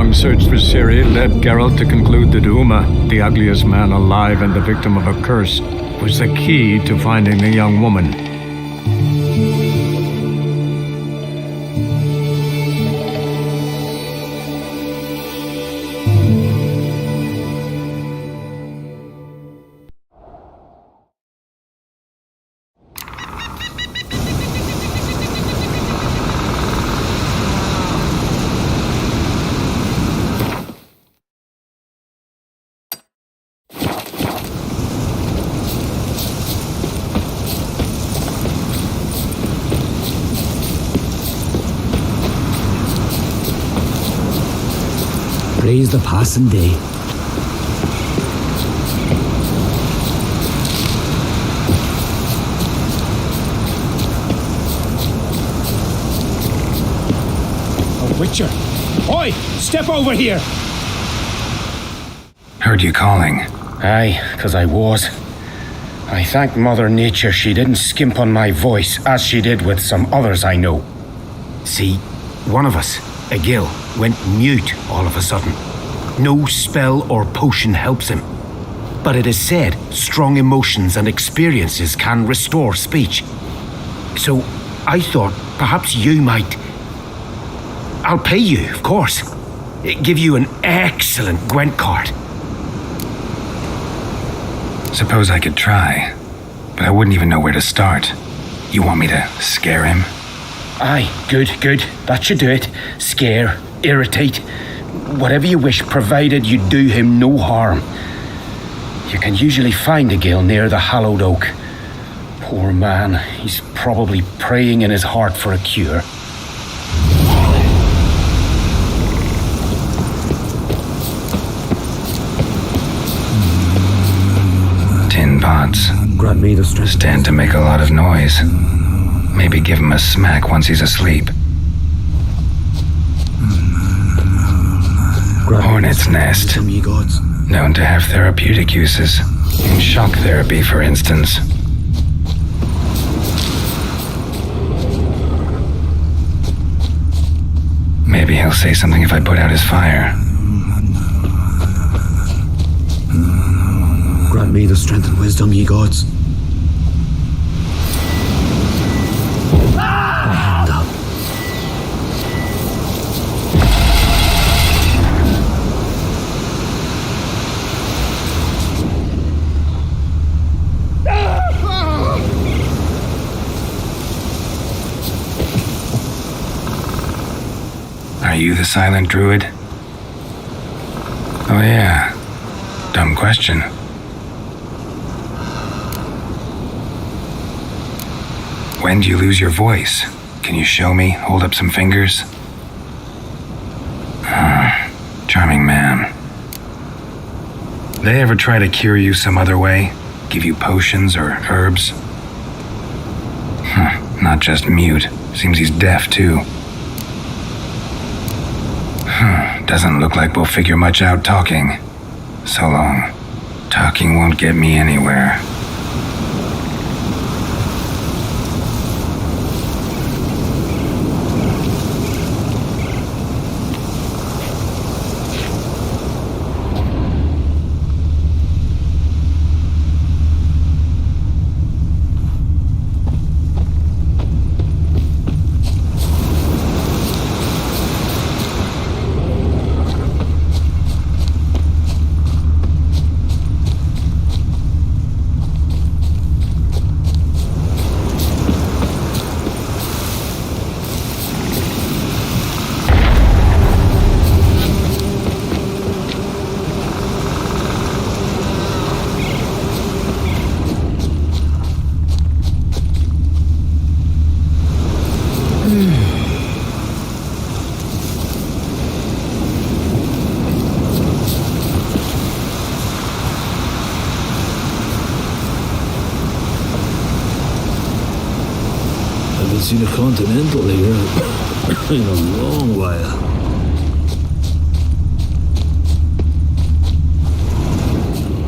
long search for Ciri led Geralt to conclude that Uma, the ugliest man alive and the victim of a curse, was the key to finding the young woman. Praise the passing day. A witcher! Oi! Step over here! Heard you calling. Aye, 'cause I was. I thank Mother Nature she didn't skimp on my voice as she did with some others I know. See, one of us, a Gil, went mute all of a sudden. No spell or potion helps him. But it is said strong emotions and experiences can restore speech. So I thought perhaps you might... I'll pay you, of course. Give you an excellent Gwent card. Suppose I could try, but I wouldn't even know where to start. You want me to scare him? Aye, good. That should do it. Scare, irritate, whatever you wish, provided you do him no harm. You can usually find a Gil near the Hallowed Oak. Poor man, he's probably praying in his heart for a cure. Tin pots. Grant me the strength. Stand to make a lot of noise. Maybe give him a smack once he's asleep. Hornet's nest. Some ye gods. Known to have therapeutic uses. In shock therapy, for instance. Maybe he'll say something if I put out his fire. Grant me the strength and wisdom, ye gods. My hand up. Are you the silent druid? Oh yeah. Dumb question. When do you lose your voice? Can you show me? Hold up some fingers? Charming man. They ever try to cure you some other way? Give you potions or herbs? Not just mute. Seems he's deaf too. Doesn't look like we'll figure much out talking. So long. Talking won't get me anywhere. Seen a continental here in a long while.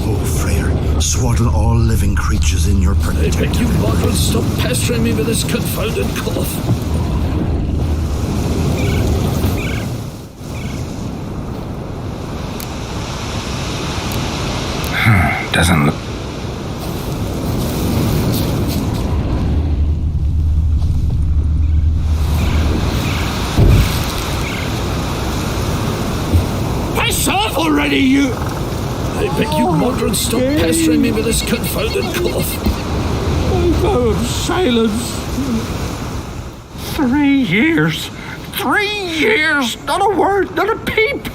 Oh, Freyr, swaddle all living creatures in your I protective. beg you, Margaret, stop pestering me with this confounded cough. Doesn't look... Piss off already, you! I beg you, Modron, stop pestering me with this confounded cough. A vow of silence. 3 years. 3 years! Not a word, not a peep!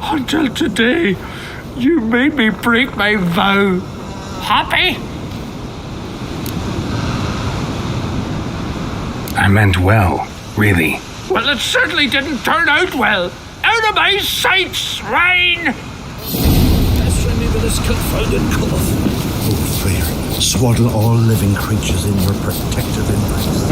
Until today, you made me break my vow. Happy? I meant well, really. Well, it certainly didn't turn out well. Out of my sight, swine! Pestering me with this confounded cough. Oh, Freyr, swaddle all living creatures in your protective embrace.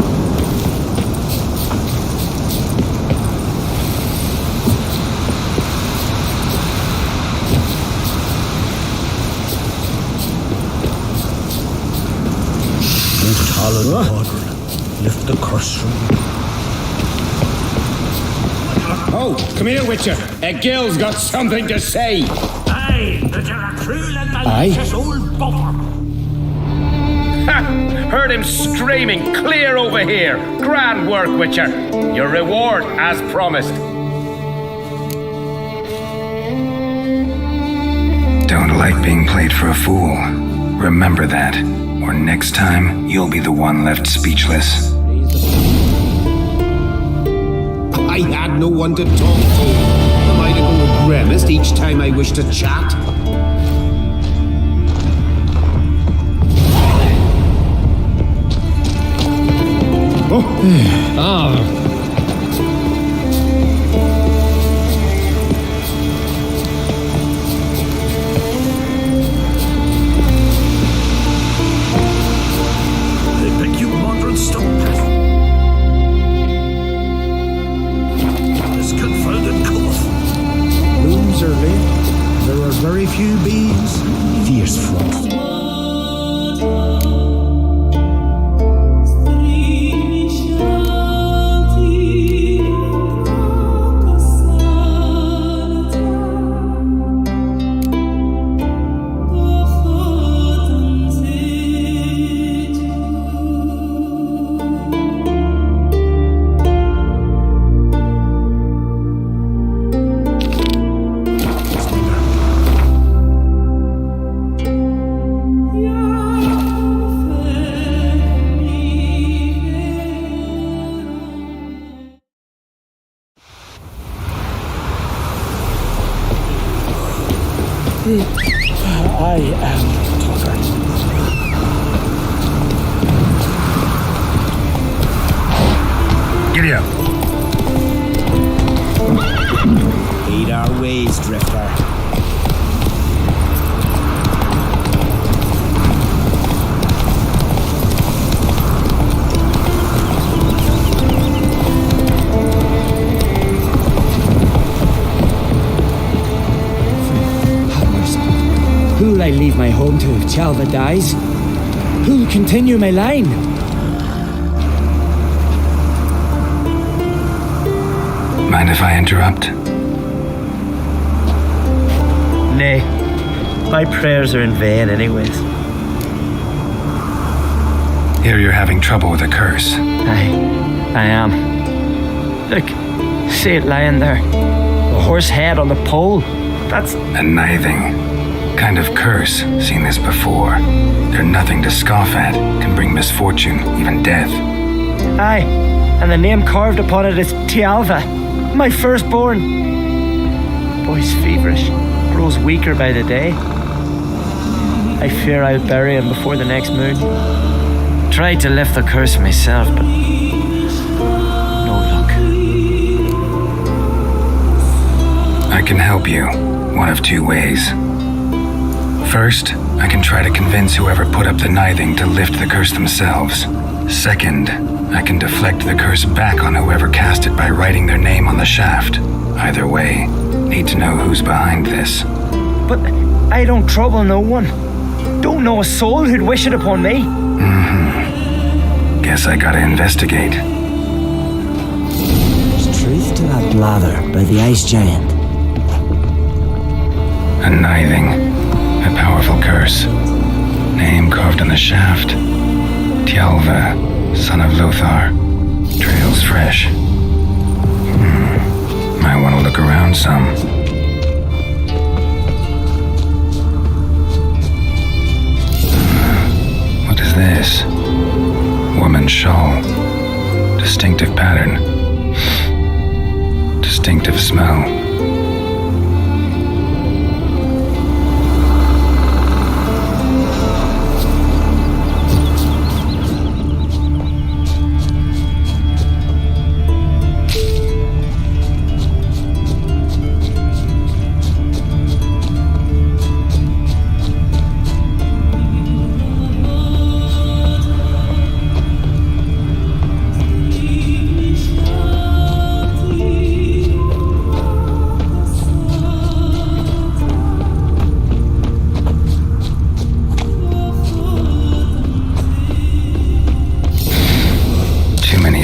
Hallowed Modron, lift the curse from me. Oh, come here, Witcher. Gil's got something to say. Aye, that you're a cruel and Aye? malicious old buffer. Ha! Heard him screaming clear over here. Grand work, Witcher. Your reward as promised. Don't like being played for a fool. Remember that, or next time you'll be the one left speechless. I had no one to talk to. Am I to go grimaced each time I wish to chat? I beg you, Modron, stop this confounded cough. Blooms are late. There are very few bees. Fierce frost. I am tired. Giddy up. Aid our ways, Drifter. Who'll I leave my home to if Chalva dies? Who'll continue my line? Mind if I interrupt? Nay, my prayers are in vain anyways. Hear you're having trouble with a curse. I am. Look, see it lying there. A horse head on the pole. That's... A nithing. Kind of curse. Seen this before. They're nothing to scoff at. Can bring misfortune, even death. Aye, and the name carved upon it is Tialva, my firstborn. Boy's feverish, grows weaker by the day. I fear I'll bury him before the next moon. Tried to lift the curse myself, but no luck. I can help you. One of two ways. First, I can try to convince whoever put up the nithing to lift the curse themselves. Second, I can deflect the curse back on whoever cast it by writing their name on the shaft. Either way, need to know who's behind this. But I don't trouble no one. Don't know a soul who'd wish it upon me. Guess I gotta investigate. There's truth to that blather by the ice giant. A nithing. A powerful curse. Name carved on the shaft. Tjalva, son of Lothar. Trails fresh. Might want to look around some. What is this? Woman's shawl. Distinctive pattern. Distinctive smell.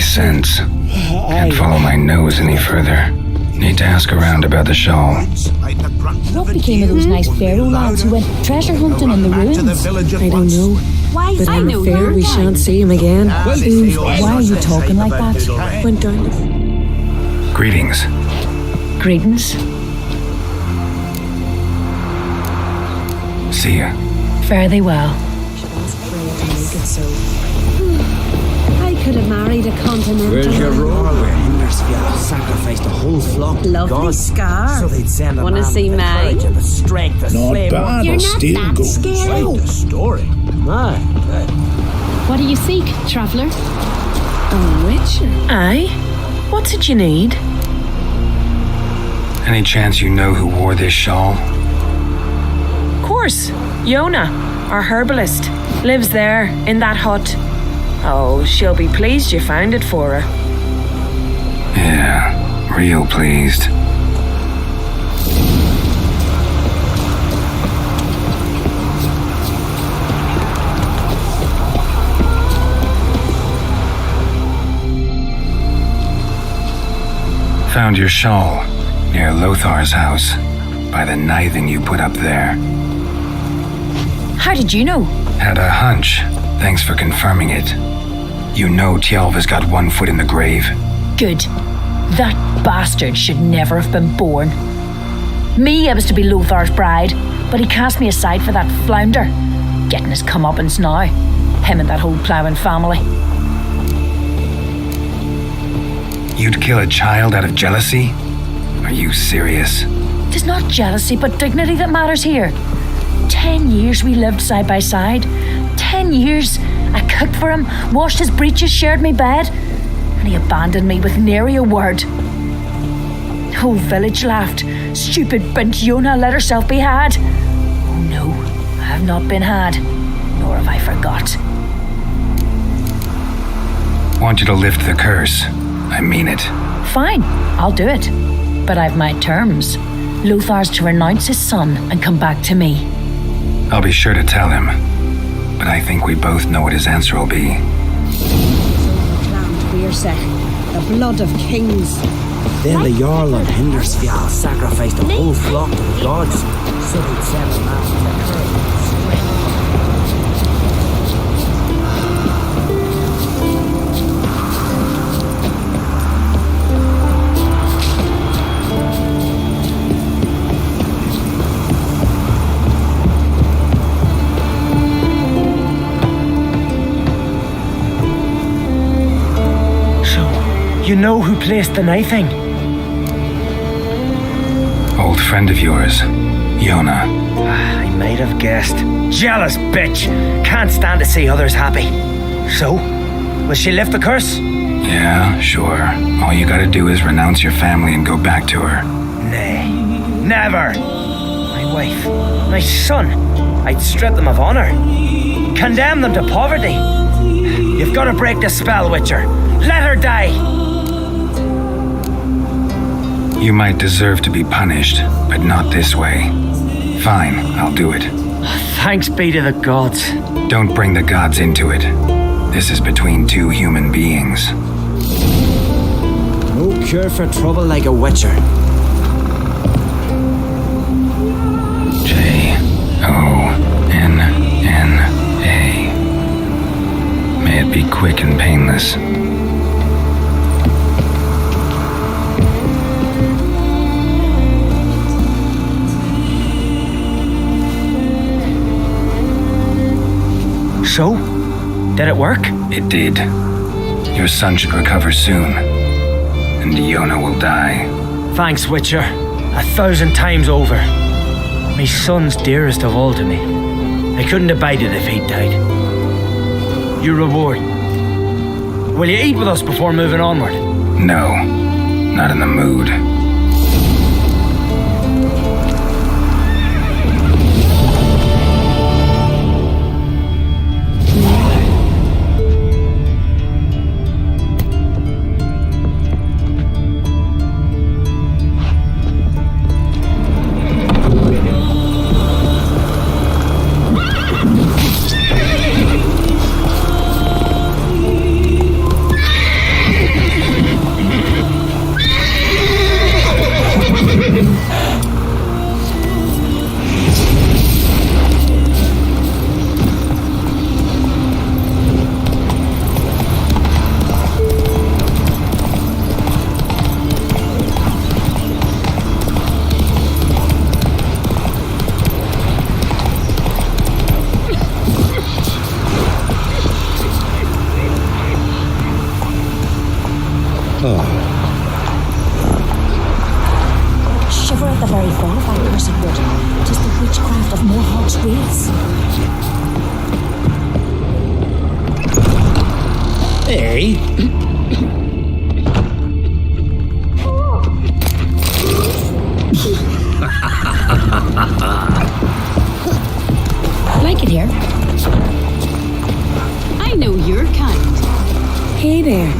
Sense. Can't follow my nose any further. Need to ask around about the shawl. What became of those nice Pharaoh lads who went treasure hunting in the ruins? I don't know. Why? But I I'm know afraid you're we dead. shan't see him again. Why are you talking like that? Went down. Greetings. Greetings. See ya. Fare thee well. Pray to make it so. I could have married a continental. Where's your robe? Hindersfield sacrificed a whole flock to Lovely God, scar. so they'd send a Wanna man see with the mine? courage and the strength of Not slave bad, one. You're I'll not still that go. scary. Quite the story. My, What do you seek, traveller? A witcher. Aye. What's it you need? Any chance you know who wore this shawl? Course, Yona, our herbalist, lives there in that hut. Oh, she'll be pleased you found it for her. Yeah, real pleased. Found your shawl near Lothar's house by the knithing you put up there. How did you know? Had a hunch. Thanks for confirming it. You know Tjalva's got one foot in the grave. Good. That bastard should never have been born. Me, I was to be Lothar's bride, but he cast me aside for that flounder. Getting his comeuppance now. Him and that whole ploughing family. You'd kill a child out of jealousy? Are you serious? It's not jealousy, but dignity that matters here. 10 years we lived side by side. 10 years. I cooked for him, washed his breeches, shared my bed, and he abandoned me with nary a word. The whole village laughed. Stupid bint Yona let herself be had. Oh no, I have not been had, nor have I forgot. Want you to lift the curse. I mean it. Fine, I'll do it. But I've my terms. Lothar's to renounce his son and come back to me. I'll be sure to tell him. But I think we both know what his answer will be. The blood of kings. then the Jarl of Hindersfield sacrificed a whole flock to the gods, so they'd send a man with the courage and strength. You know who placed the knifing? Old friend of yours, Yona. I might have guessed. Jealous bitch! Can't stand to see others happy. So, will she lift the curse? Yeah, sure. All you gotta do is renounce your family and go back to her. Nay, never! My wife, my son, I'd strip them of honor. Condemn them to poverty. You've got to break the spell, Witcher. Let her die! You might deserve to be punished, but not this way. Fine, I'll do it. Thanks be to the gods. Don't bring the gods into it. This is between two human beings. No cure for trouble like a witcher. J-O Be quick and painless. So? Did it work? It did. Your son should recover soon. And Iona will die. Thanks, Witcher. 1,000 times over. My son's dearest of all to me. I couldn't abide it if he'd died. Your reward. Will you eat with us before moving onward? No, not in the mood. Shiver at the very thought of that cursed wood. 'Tis the witchcraft of Morhawk's race. Hey? Like it here. I know your kind. Hey there.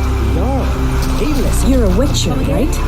You're a witcher, right?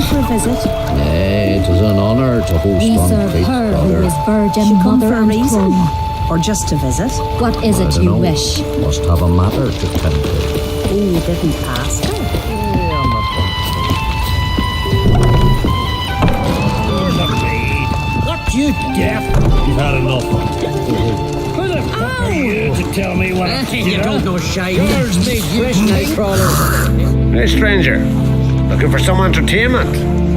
come for a visit? Nay, it is an honour to host We on serve Fate's her who daughter. is virgin, She come mother for a and reason? crone. Or just to visit? What is I it don't you know. wish? Must have a matter to tend to. Oh, you didn't ask her? What, you deaf? You've had enough. Who the fuck are you to tell me what to do? You don't know shite. Yours me Fresh night crawler. Hey, stranger. Looking for some entertainment?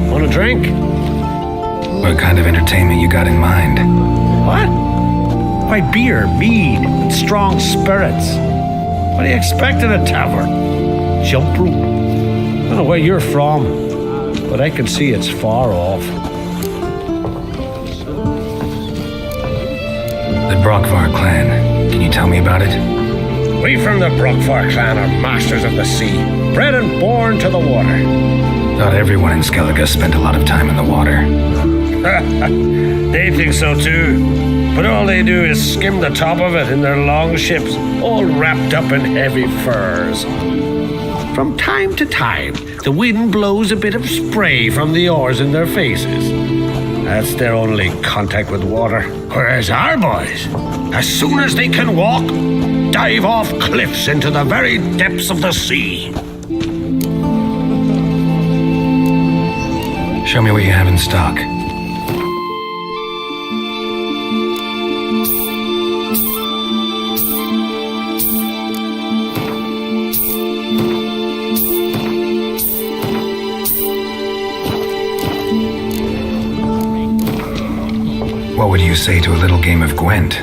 Want a drink? What kind of entertainment you got in mind? What? Why, beer, mead, and strong spirits. What do you expect in a tavern? Jump rope? I don't know where you're from, but I can see it's far off. The Brockvar clan. Can you tell me about it? We from the Brookfar clan are masters of the sea, bred and born to the water. Thought everyone in Skellige spent a lot of time in the water. They think so too, but all they do is skim the top of it in their long ships, all wrapped up in heavy furs. From time to time, the wind blows a bit of spray from the oars in their faces. That's their only contact with water. Whereas our boys, as soon as they can walk, dive off cliffs into the very depths of the sea. Show me what you have in stock. What would you say to a little game of Gwent?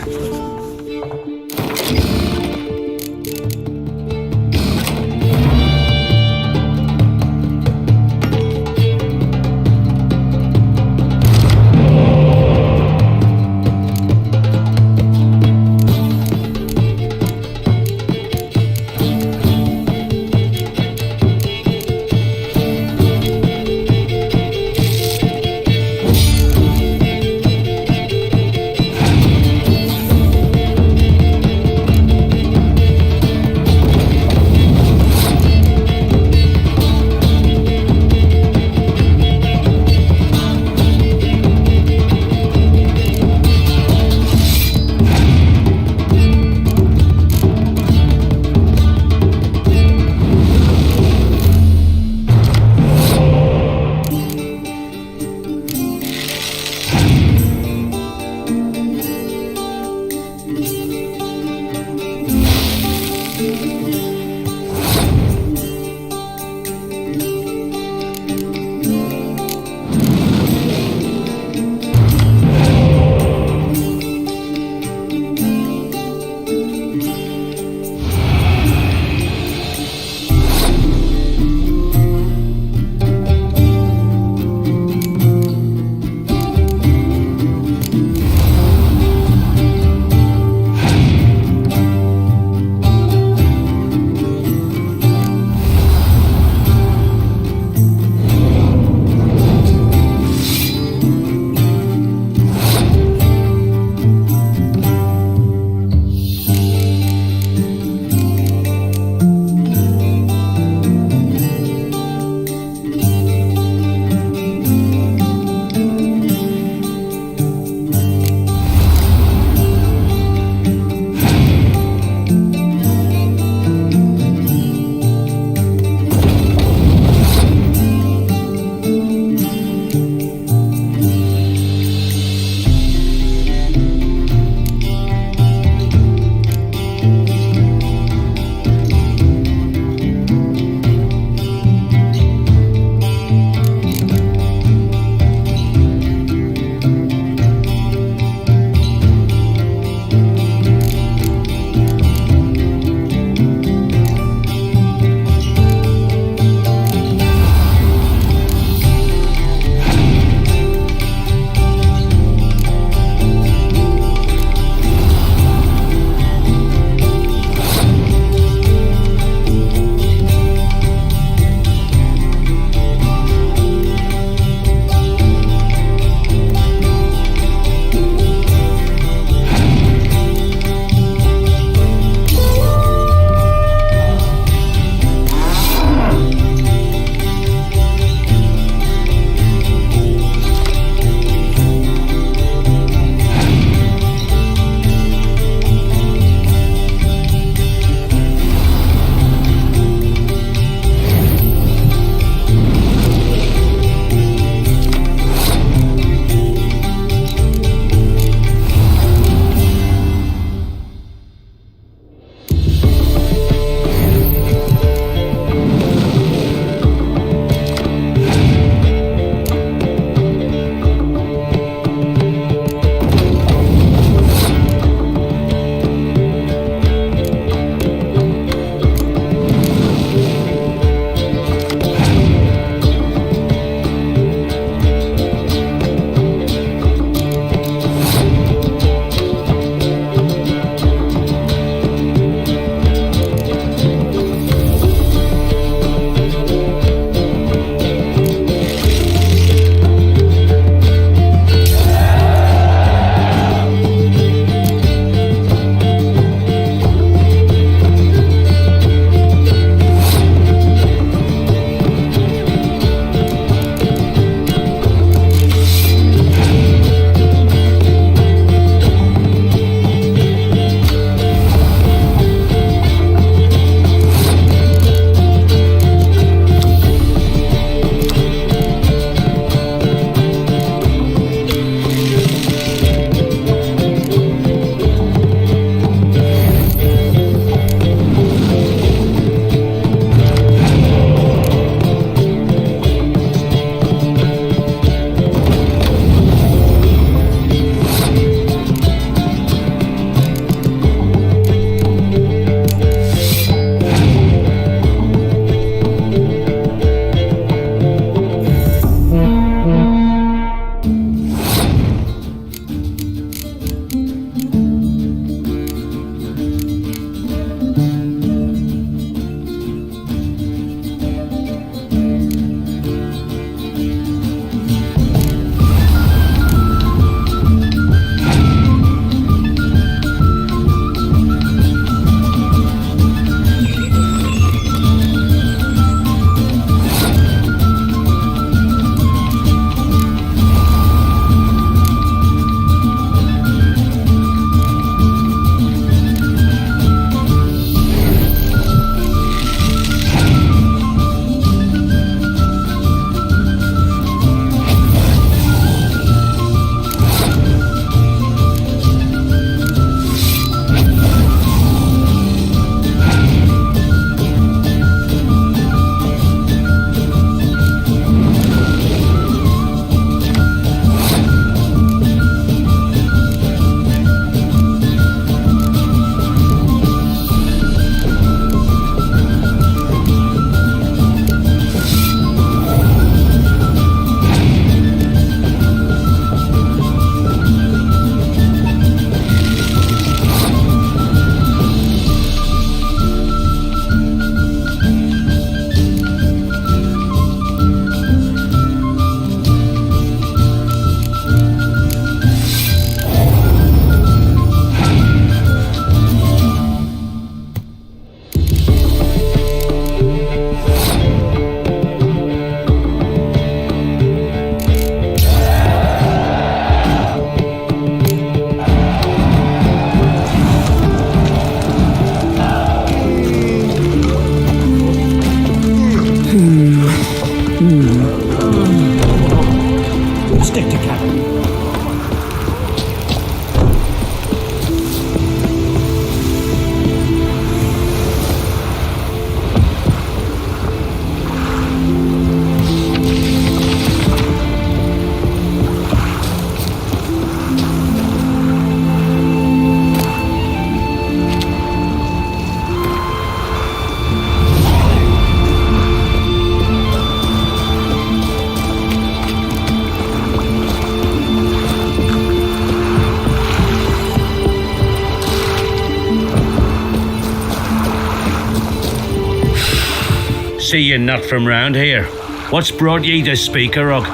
see you're not from round here. What's brought ye to Speakerog?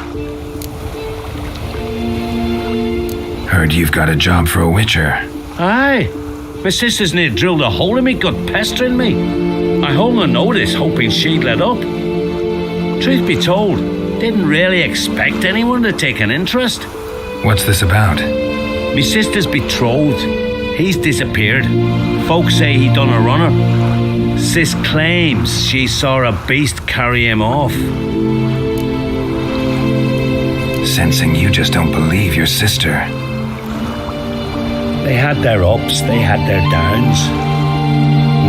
Heard you've got a job for a witcher. Aye. My sister's near drilled a hole in me gut pestering me. I hung on notice hoping she'd let up. Truth be told, didn't really expect anyone to take an interest. What's this about? Me sister's betrothed. He's disappeared. Folks say he done a runner. Sis claims she saw a beast carry him off. Sensing you just don't believe your sister. They had their ups, they had their downs.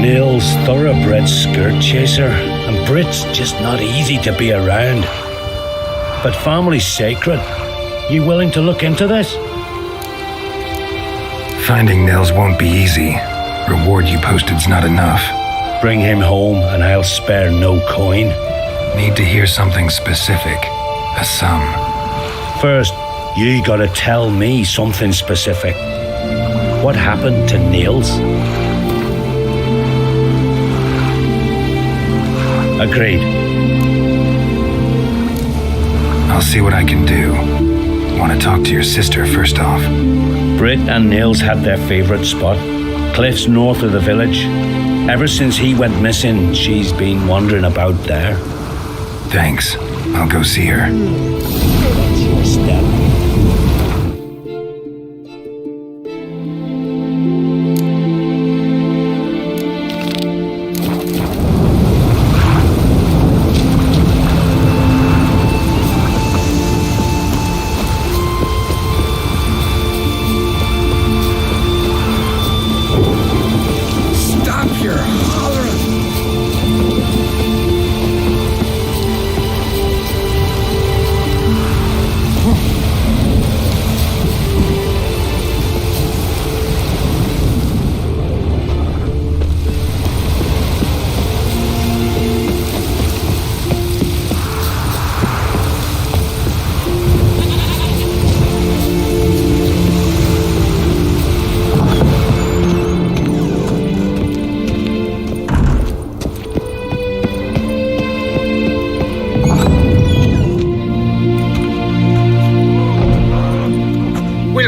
Neil's thoroughbred skirt chaser, and Brit's just not easy to be around. But family's sacred. You willing to look into this? Finding Nils won't be easy. Reward you posted's not enough. Bring him home and I'll spare no coin. Need to hear something specific. A sum. First, you gotta tell me something specific. What happened to Niels? Agreed. I'll see what I can do. Want to talk to your sister first off. Britt and Niels had their favourite spot, cliffs north of the village. Ever since he went missing, she's been wandering about there. Thanks. I'll go see her.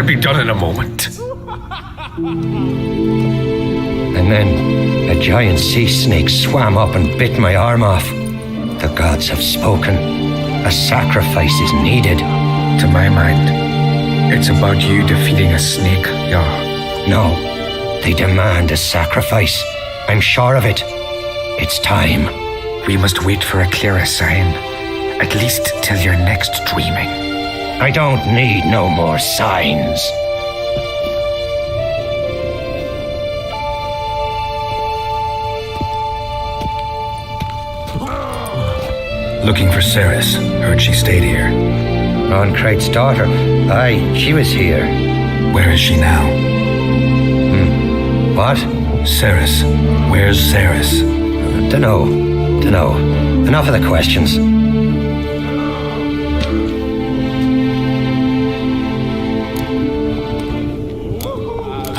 Be done in a moment. And then a giant sea snake swam up and bit my arm off. The gods have spoken. A sacrifice is needed. To my mind, it's about you defeating a snake, Jarl. No, they demand a sacrifice. I'm sure of it. It's time. We must wait for a clearer sign. At least till your next dreaming. I don't need no more signs. Looking for Ceres. Heard she stayed here. Ron Craig's daughter. Aye, she was here. Where is she now? What? Ceres. Where's Ceres? Dunno. Enough of the questions.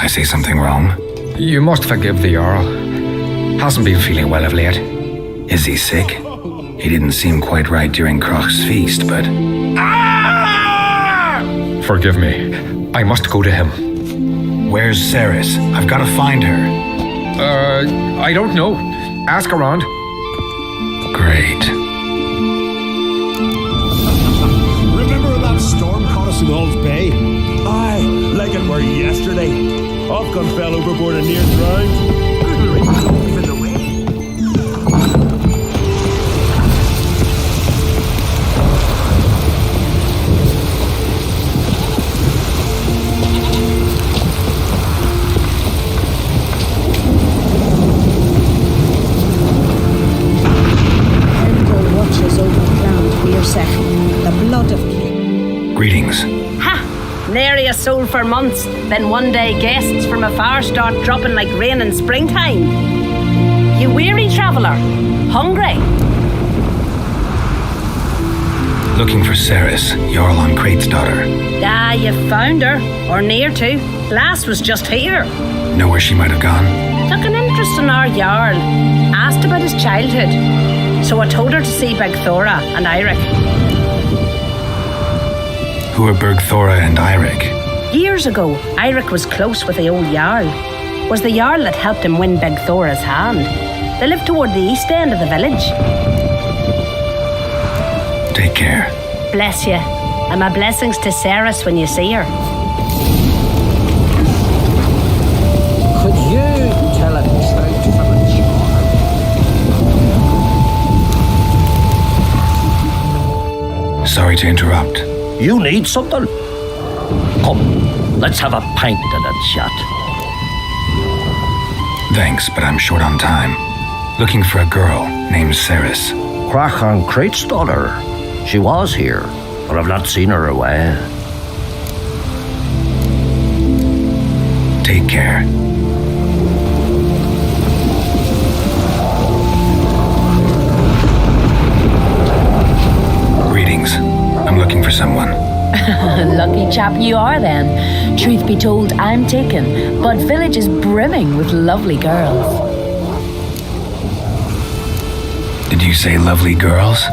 I say something wrong? You must forgive the Jarl. Hasn't been feeling well of late. Is he sick? He didn't seem quite right during Croc's feast, but... Forgive me. I must go to him. Where's Ceres? I've got to find her. I don't know. Ask around. Great. Remember that storm caught us in Hall's Bay? Aye, like it were yesterday. Hopgun fell overboard and near drowned. The blood of kin. Greetings. Ha! Nary a soul for months, then one day guests from afar start dropping like rain in springtime. You weary traveller? Hungry? Looking for Ceres, Jarl on Craig's daughter. Ah, you found her, or near to. Lass was just here. Know where she might have gone? Took an interest in our Jarl. Asked about his childhood. So I told her to see Big Thora and Eirik. Who are Bergthora and Eirik? Years ago, Eirik was close with the old Jarl. Was the Jarl that helped him win Big Thora's hand. They lived toward the east end of the village. Take care. Bless you. And my blessings to Ceres when you see her. Could you tell a truth from a charm? Sorry to interrupt. You need something? Come, let's have a pint and a chat. Thanks, but I'm short on time. Looking for a girl named Ceres. Crachan Crate's daughter. She was here, but I've not seen her away. Take care. Greetings. I'm looking for someone. Lucky chap you are then. Truth be told, I'm taken, but village is brimming with lovely girls. Did you say lovely girls?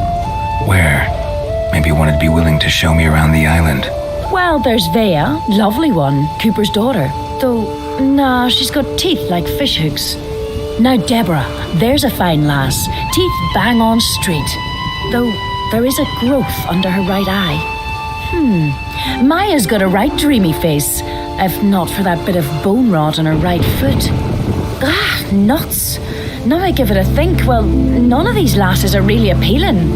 Where? Maybe one would be willing to show me around the island. Well, there's Vea, lovely one, Cooper's daughter. Though, nah, she's got teeth like fish hooks. Now Deborah, there's a fine lass, teeth bang on straight. Though there is a growth under her right eye. Maya's got a right dreamy face, if not for that bit of bone rot on her right foot. Ah, nuts. Now I give it a think, well, none of these lasses are really appealing.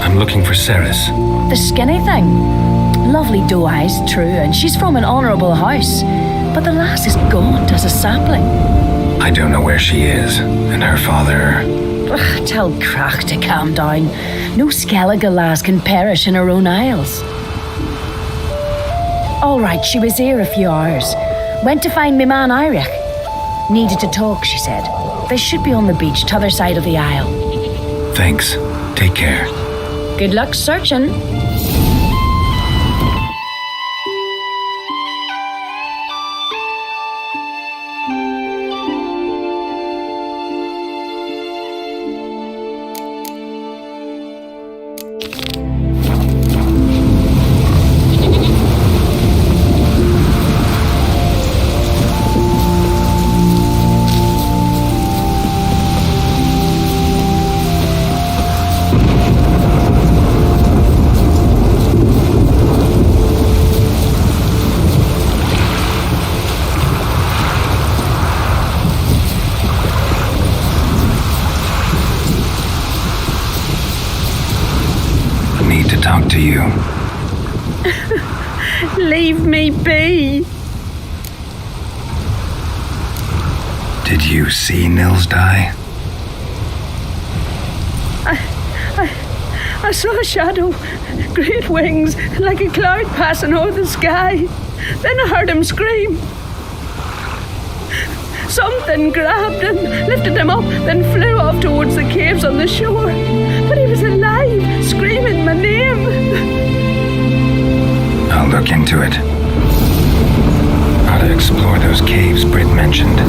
I'm looking for Ceres. The skinny thing. Lovely doe eyes, true, and she's from an honourable house. But the lass is gaunt as a sapling. I don't know where she is, and her father... Ugh, tell Crach to calm down. No Skellige lass can perish in her own isles. All right, she was here a few hours. Went to find me man Eirik. Needed to talk, she said. They should be on the beach, t'other side of the isle. Thanks. Take care. Good luck searching. Talk to you. Leave me be. Did you see Nils die? I saw a shadow, great wings, like a cloud passing over the sky. Then I heard him scream. Something grabbed him, lifted him up, then flew off towards the caves on the shore. But he was alive, screaming my name. I'll look into it. Ought to explore those caves Britt mentioned.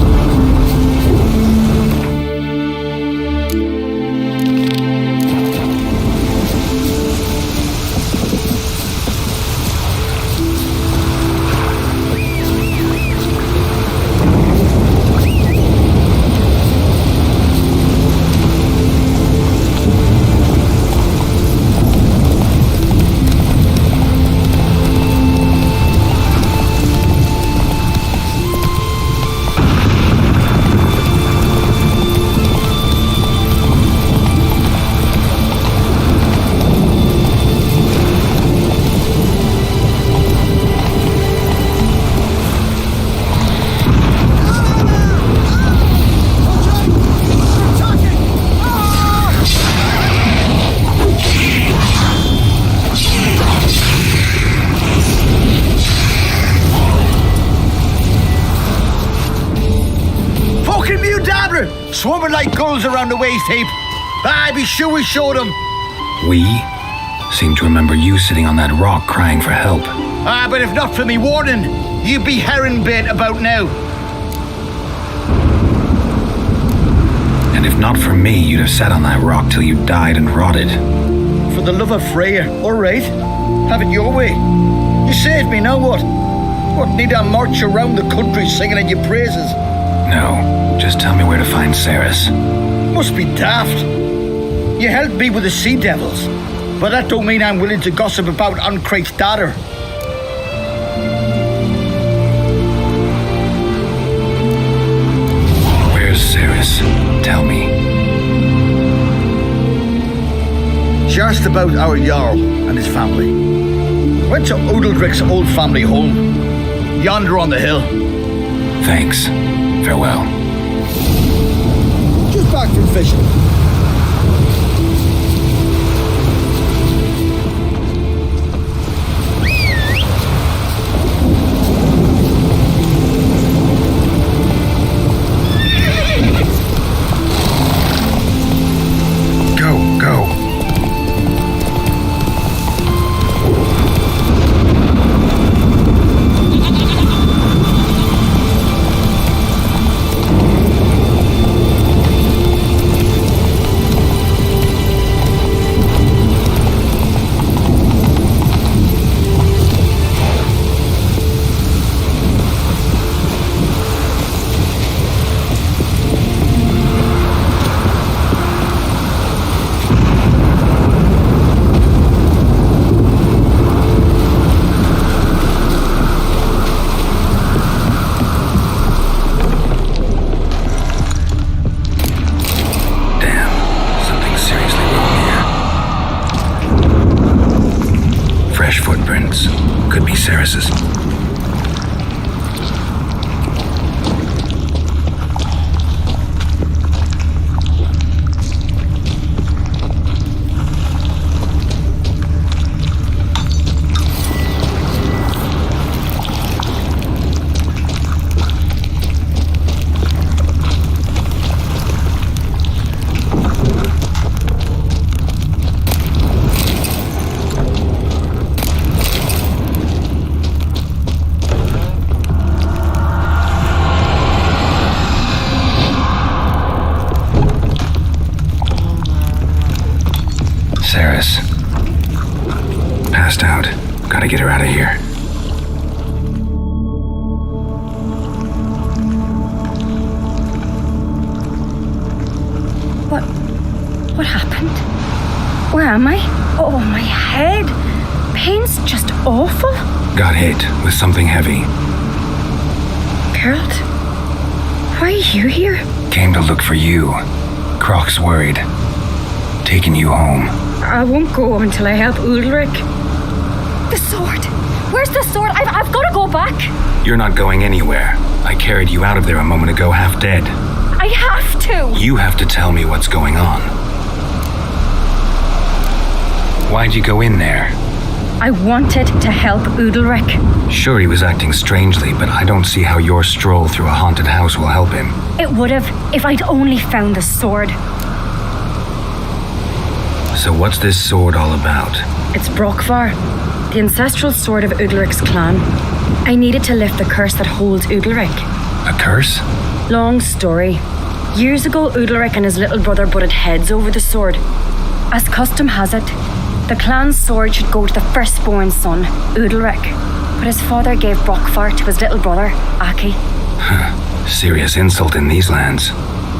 Swarming like gulls around the waist heap. Aye, be sure we showed them. We? Seem to remember you sitting on that rock crying for help. Ah, but if not for me warning, you'd be herring bait about now. And if not for me, you'd have sat on that rock till you died and rotted. For the love of Freya, all right. Have it your way. You saved me, now what? What, need I march around the country singing in your praises? No, just tell me where to find Ceres. Must be daft. You helped me with the sea devils, but that don't mean I'm willing to gossip about Uncrate's daughter. Where's Ceres? Tell me. She asked about our Jarl and his family. Went to Udaldric's old family home, yonder on the hill. Thanks. Farewell. Just back from fishing. Go. Could be Ceres's. Ceres. Passed out. Gotta get her out of here. What happened? Where am I? Oh, my head. Pain's just awful. Got hit with something heavy. Geralt, why are you here? Came to look for you. Croc's worried. Taking you home. I won't go until I help Udalric. The sword! Where's the sword? I've got to go back. You're not going anywhere. I carried you out of there a moment ago, half dead. I have to. You have to tell me what's going on. Why'd you go in there? I wanted to help Udalric. Sure, he was acting strangely, but I don't see how your stroll through a haunted house will help him. It would have if I'd only found the sword. So what's this sword all about? It's Brokvar, the ancestral sword of Udalric's clan. I needed to lift the curse that holds Udalric. A curse? Long story. Years ago, Udalric and his little brother butted heads over the sword. As custom has it, the clan's sword should go to the firstborn son, Udalric. But his father gave Brokvar to his little brother, Aki. Serious insult in these lands.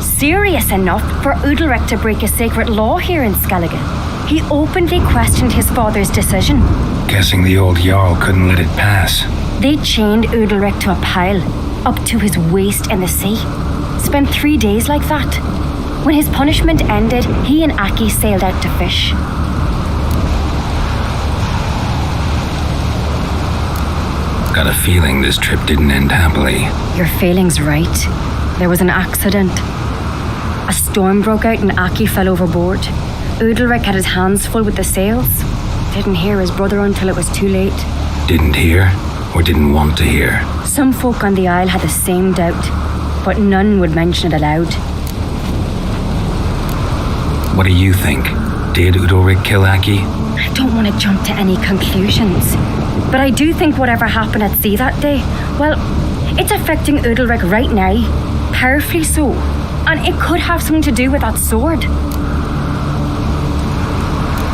Serious enough for Udalric to break a sacred law here in Skellige. He openly questioned his father's decision. Guessing the old Jarl couldn't let it pass. They chained Udalric to a pile, up to his waist in the sea. Spent 3 days like that. When his punishment ended, he and Aki sailed out to fish. Got a feeling this trip didn't end happily. Your feeling's right. There was an accident. A storm broke out and Aki fell overboard. Udalric had his hands full with the sails. Didn't hear his brother until it was too late. Didn't hear or didn't want to hear? Some folk on the isle had the same doubt, but none would mention it aloud. What do you think? Did Udalric kill Aki? I don't want to jump to any conclusions, but I do think whatever happened at sea that day, well, it's affecting Udalric right now, powerfully so. And it could have something to do with that sword.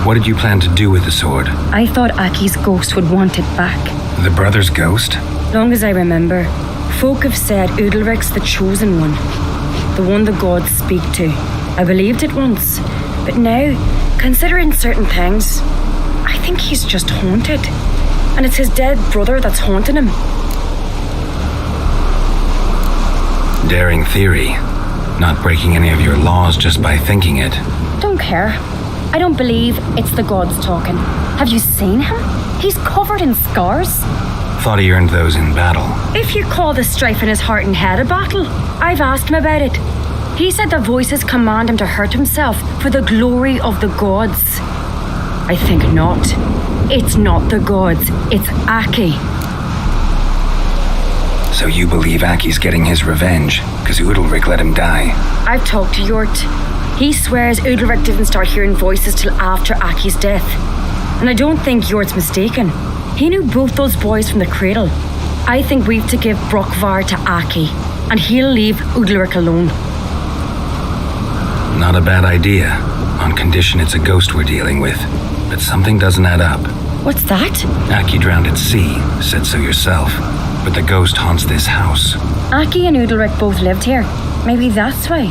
What did you plan to do with the sword? I thought Aki's ghost would want it back. The brother's ghost? Long as I remember, folk have said Udalric's the chosen one. The one the gods speak to. I believed it once. But now, considering certain things, I think he's just haunted. And it's his dead brother that's haunting him. Daring theory. Not breaking any of your laws just by thinking it. Don't care. I don't believe it's the gods talking. Have you seen him? He's covered in scars. Thought he earned those in battle. If you call the strife in his heart and head a battle, I've asked him about it. He said the voices command him to hurt himself for the glory of the gods. I think not. It's not the gods, it's Aki. So you believe Aki's getting his revenge, because Udalric let him die? I've talked to Yort. He swears Udalric didn't start hearing voices till after Aki's death. And I don't think Yort's mistaken. He knew both those boys from the cradle. I think we've to give Brokvar to Aki, and he'll leave Udalric alone. Not a bad idea, on condition it's a ghost we're dealing with. But something doesn't add up. What's that? Aki drowned at sea, said so yourself. But the ghost haunts this house. Aki and Udalric both lived here. Maybe that's why.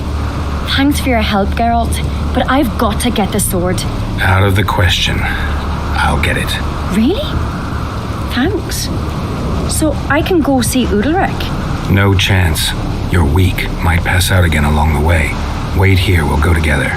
Thanks for your help, Geralt, but I've got to get the sword. Out of the question. I'll get it. Really? Thanks. So I can go see Udalric? No chance. You're weak. Might pass out again along the way. Wait here, we'll go together.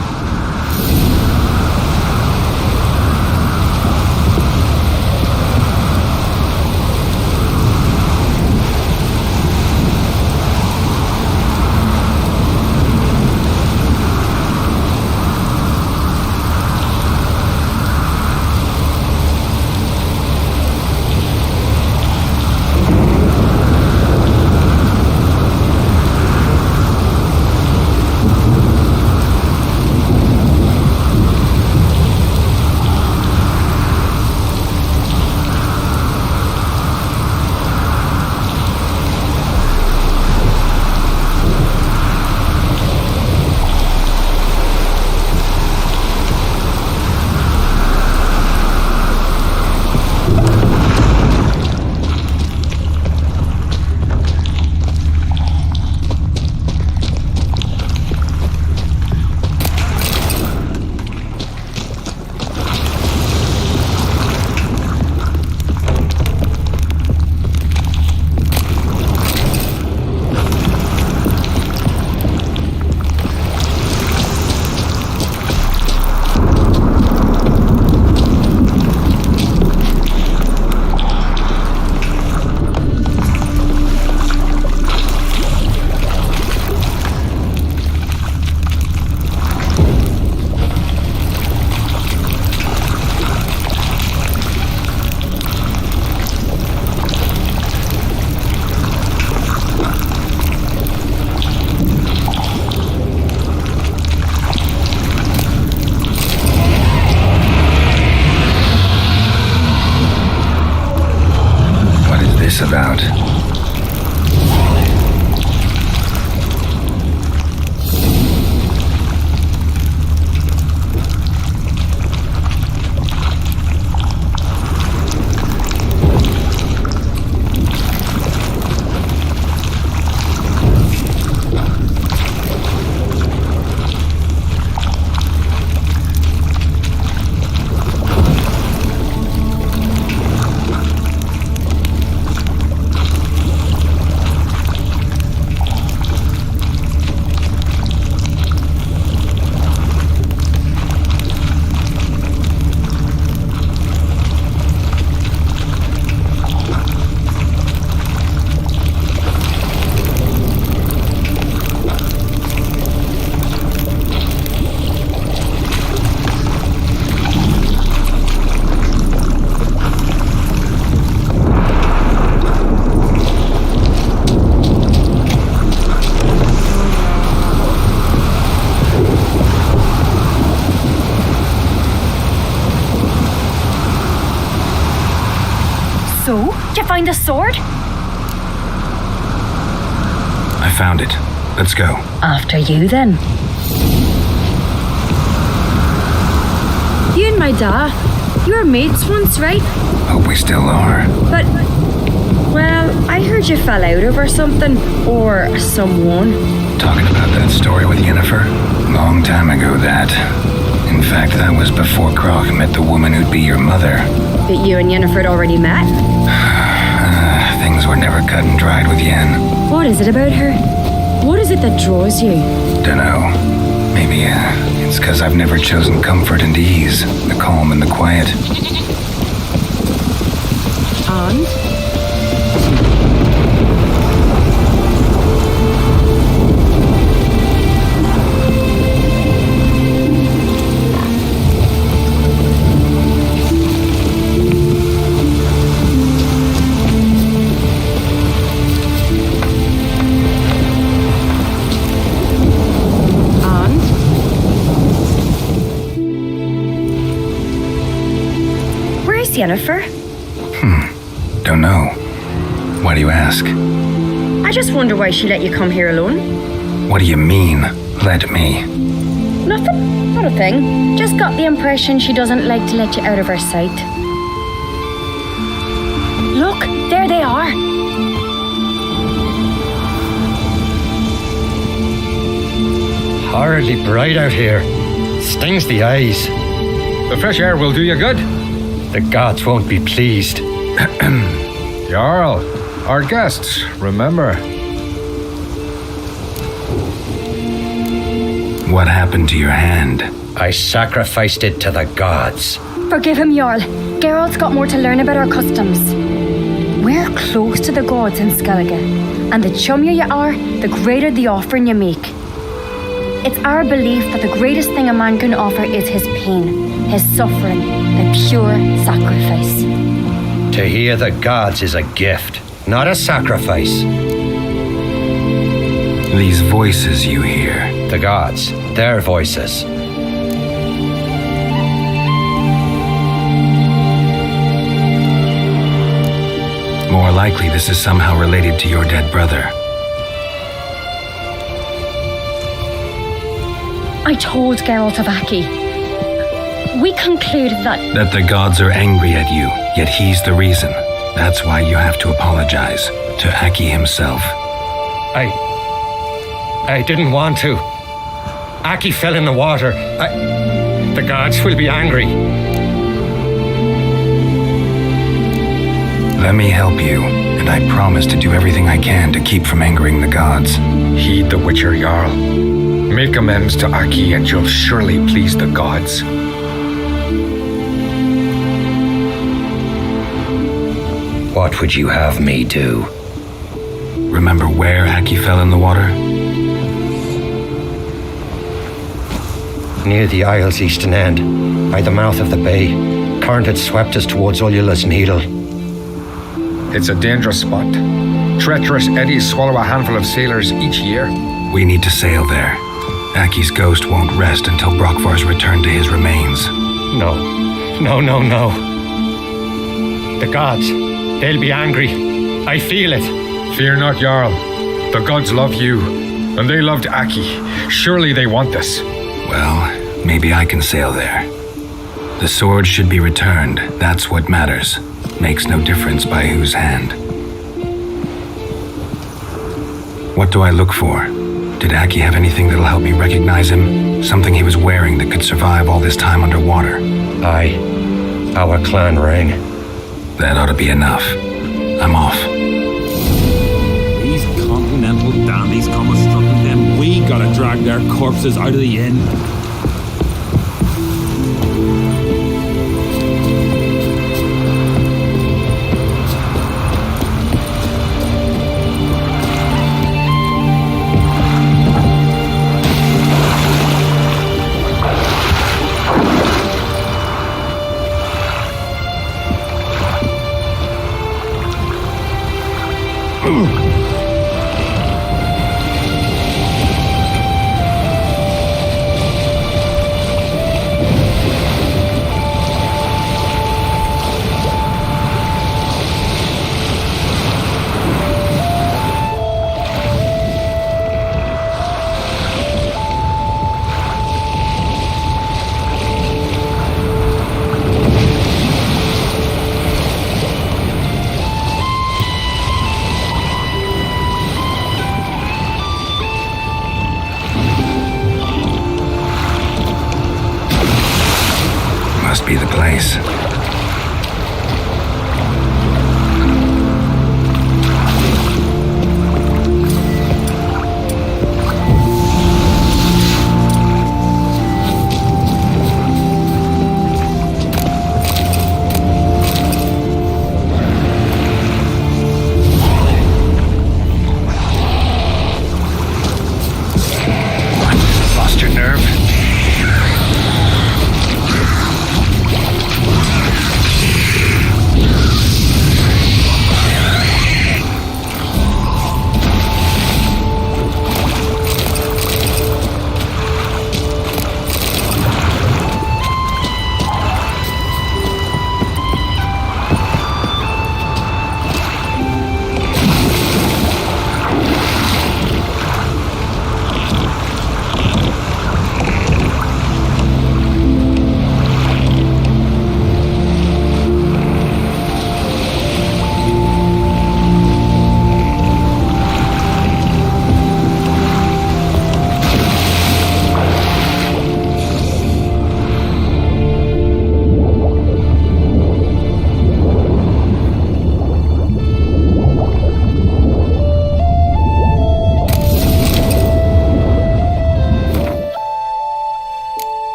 About. So, did you find the sword? I found it. Let's go. After you, then. You and my da, you were mates once, right? Hope we still are. But, well, I heard you fell out over something. Or someone. Talking about that story with Yennefer? Long time ago, that. In fact, that was before Croc met the woman who'd be your mother. But you and Yennefer had already met? Things were never cut and dried with Yen. What is it about her? What is it that draws you? Dunno. Maybe it's because I've never chosen comfort and ease, the calm and the quiet. And? Yennefer? Don't know. Why do you ask? I just wonder why she let you come here alone. What do you mean, let me? Nothing. Not a thing. Just got the impression she doesn't like to let you out of her sight. Look, there they are. Horridly bright out here. Stings the eyes. The fresh air will do you good. The gods won't be pleased. Jarl, our guests, remember. What happened to your hand? I sacrificed it to the gods. Forgive him, Jarl. Geralt's got more to learn about our customs. We're close to the gods in Skellige, and the chummier you are, the greater the offering you make. It's our belief that the greatest thing a man can offer is his pain, his suffering, the pure sacrifice. To hear the gods is a gift, not a sacrifice. These voices you hear. The gods, their voices. More likely this is somehow related to your dead brother. I told Geralt of Aki. We concluded that the gods are angry at you, yet he's the reason. That's why you have to apologize to Aki himself. I didn't want to. Aki fell in the water. The gods will be angry. Let me help you, and I promise to do everything I can to keep from angering the gods. Heed the Witcher Jarl. Make amends to Aki and you'll surely please the gods. What would you have me do? Remember where Aki fell in the water? Near the Isle's eastern end, by the mouth of the bay. Current had swept us towards Ullula's Needle. It's a dangerous spot. Treacherous eddies swallow a handful of sailors each year. We need to sail there. Aki's ghost won't rest until Brokvar's returned to his remains. No. The gods, they'll be angry. I feel it. Fear not, Jarl. The gods love you, and they loved Aki. Surely they want this. Well, maybe I can sail there. The sword should be returned. That's what matters. Makes no difference by whose hand. What do I look for? Did Aki have anything that'll help me recognize him? Something he was wearing that could survive all this time underwater? Aye. Our clan ring. That ought to be enough. I'm off. These continental dandies come a strutting them. We gotta drag their corpses out of the inn. must be the place. Lost your nerve?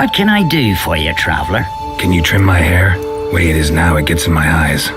What can I do for you, traveler? Can you trim my hair? Way it is now, it gets in my eyes.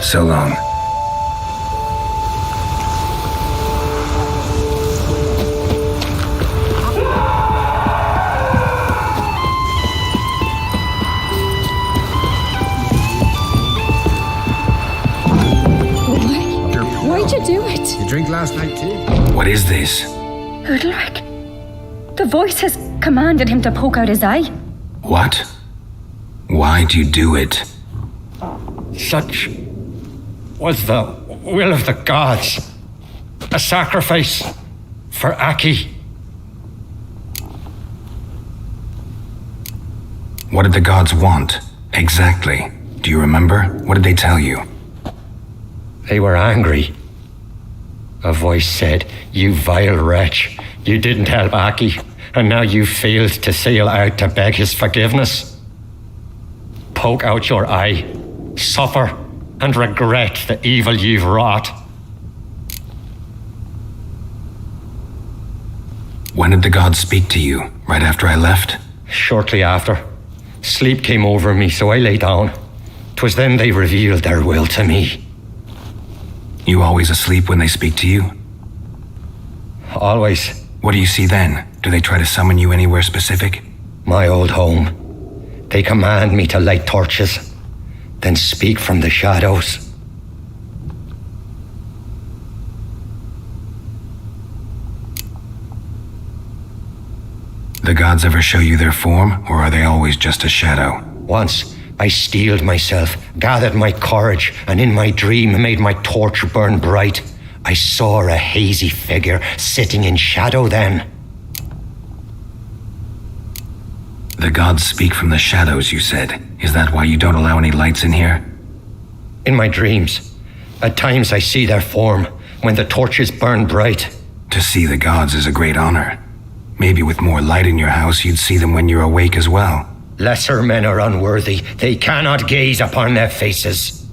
So long. Why'd you do it? You drink last night too? What is this? Udalric. The voice has commanded him to poke out his eye. What? Why'd you do it? Such was the will of the gods. A sacrifice for Aki. What did the gods want? Exactly. Do you remember? What did they tell you? They were angry. A voice said, "You vile wretch, you didn't help Aki, and now you failed to sail out to beg his forgiveness. Poke out your eye, suffer, and regret the evil you've wrought." When did the gods speak to you? Right after I left? Shortly after. Sleep came over me, so I lay down. 'Twas then they revealed their will to me. You always asleep when they speak to you? Always. What do you see then? Do they try to summon you anywhere specific? My old home. They command me to light torches, then speak from the shadows. The gods ever show you their form, or are they always just a shadow? Once, I steeled myself, gathered my courage, and in my dream made my torch burn bright. I saw a hazy figure sitting in shadow then. The gods speak from the shadows, you said. Is that why you don't allow any lights in here? In my dreams. At times I see their form, when the torches burn bright. To see the gods is a great honor. Maybe with more light in your house, you'd see them when you're awake as well. Lesser men are unworthy. They cannot gaze upon their faces.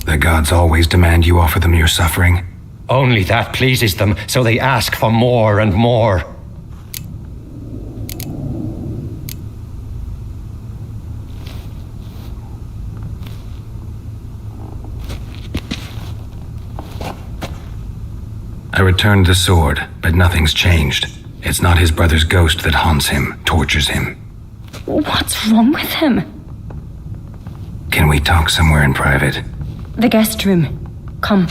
The gods always demand you offer them your suffering? Only that pleases them, so they ask for more and more. I returned the sword, but nothing's changed. It's not his brother's ghost that haunts him, tortures him. What's wrong with him? Can we talk somewhere in private? The guest room. Come.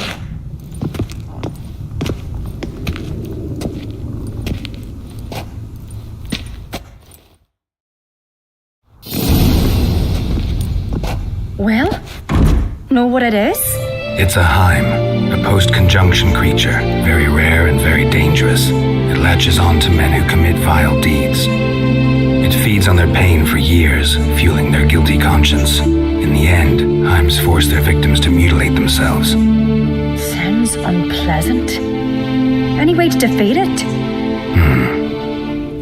Well, know what it is? It's a Heim, a post-conjunction creature, very rare and very dangerous. It latches on to men who commit vile deeds. It feeds on their pain for years, fueling their guilty conscience. In the end, Heims force their victims to mutilate themselves. Sounds unpleasant. Any way to defeat it?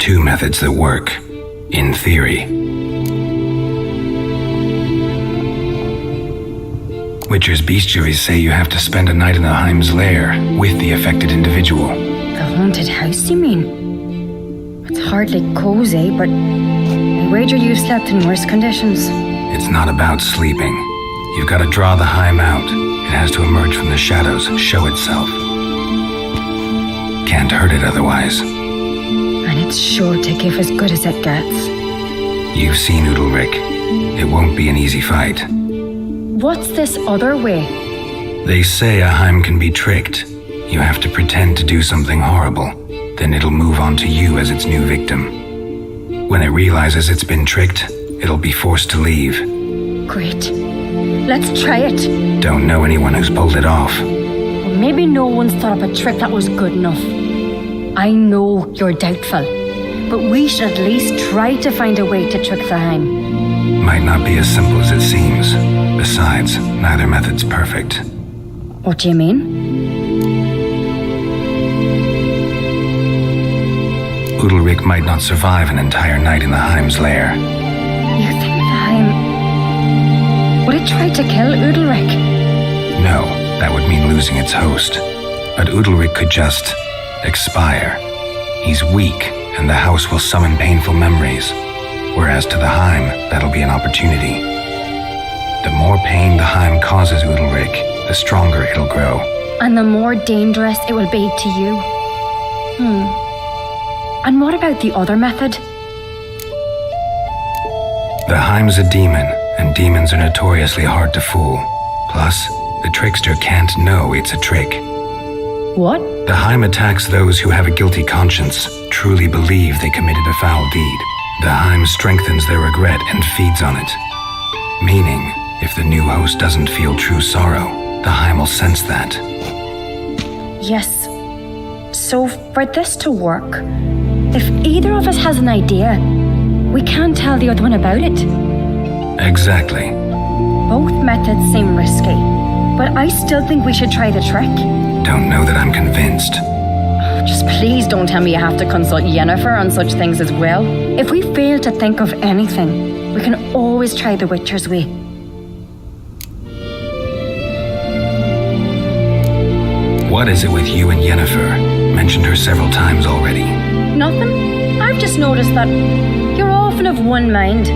Two methods that work, in theory. Witcher's bestiaries say you have to spend a night in the Heim's lair with the affected individual. The haunted house, you mean? It's hardly cozy, but I wager you've slept in worse conditions. It's not about sleeping. You've got to draw the Heim out. It has to emerge from the shadows, show itself. Can't hurt it otherwise. And it's sure to give as good as it gets. You've seen Udalric. It won't be an easy fight. What's this other way? They say a Heim can be tricked. You have to pretend to do something horrible. Then it'll move on to you as its new victim. When it realizes it's been tricked, it'll be forced to leave. Great. Let's try it. Don't know anyone who's pulled it off. Well, maybe no one's thought up a trick that was good enough. I know you're doubtful, but we should at least try to find a way to trick the Heim. Might not be as simple as it seems. Besides, neither method's perfect. What do you mean? Udalric might not survive an entire night in the Heim's lair. You think the Heim... Would it try to kill Udalric? No, that would mean losing its host. But Udalric could just expire. He's weak, and the house will summon painful memories. Whereas to the Heim, that'll be an opportunity. The more pain the Heim causes Udalric, the stronger it'll grow. And the more dangerous it will be to you. And what about the other method? The Heim's a demon, and demons are notoriously hard to fool. Plus, the trickster can't know it's a trick. What? The Heim attacks those who have a guilty conscience, truly believe they committed a foul deed. The Heim strengthens their regret and feeds on it. Meaning, if the new host doesn't feel true sorrow, the Heim will sense that. Yes. So for this to work, if either of us has an idea, we can't tell the other one about it. Exactly. Both methods seem risky, but I still think we should try the trick. Don't know that I'm convinced. Just please don't tell me you have to consult Yennefer on such things as well. If we fail to think of anything, we can always try the Witcher's way. What is it with you and Yennefer? Mentioned her several times already. Nothing. I've just noticed that you're often of one mind.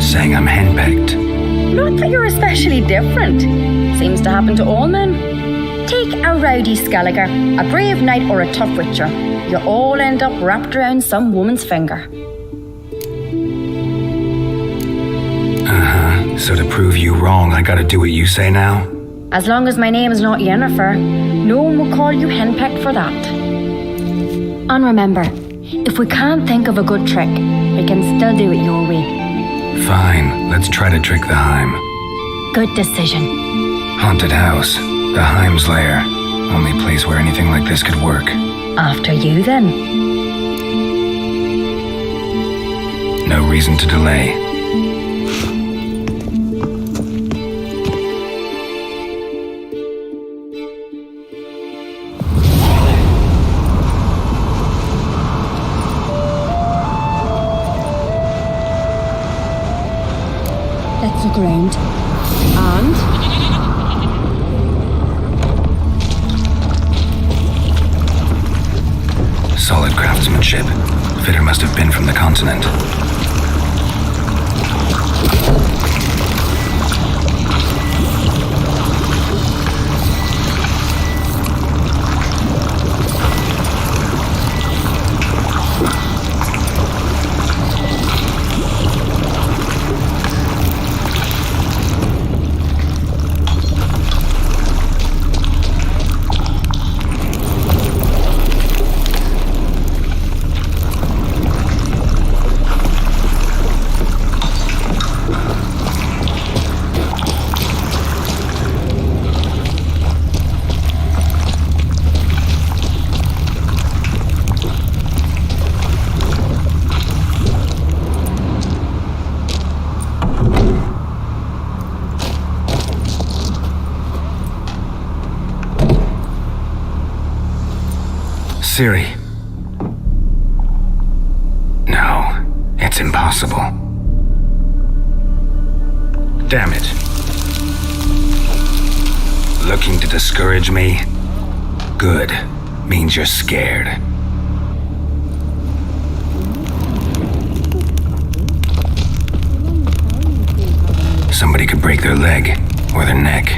Saying I'm henpecked. Not that you're especially different. Seems to happen to all men. Take a rowdy Skelliger, a brave knight or a tough witcher. You all end up wrapped around some woman's finger. So to prove you wrong, I gotta do what you say now? As long as my name is not Yennefer, no one will call you henpecked for that. And remember, if we can't think of a good trick, we can still do it your way. Fine, let's try to trick the Heim. Good decision. Haunted house, the Heim's lair. Only place where anything like this could work. After you, then. No reason to delay. Let's look around. And? Solid craftsmanship. Fitter must have been from the continent. Siri. No, it's impossible. Damn it. Looking to discourage me? Good. Means you're scared. Somebody could break their leg or their neck.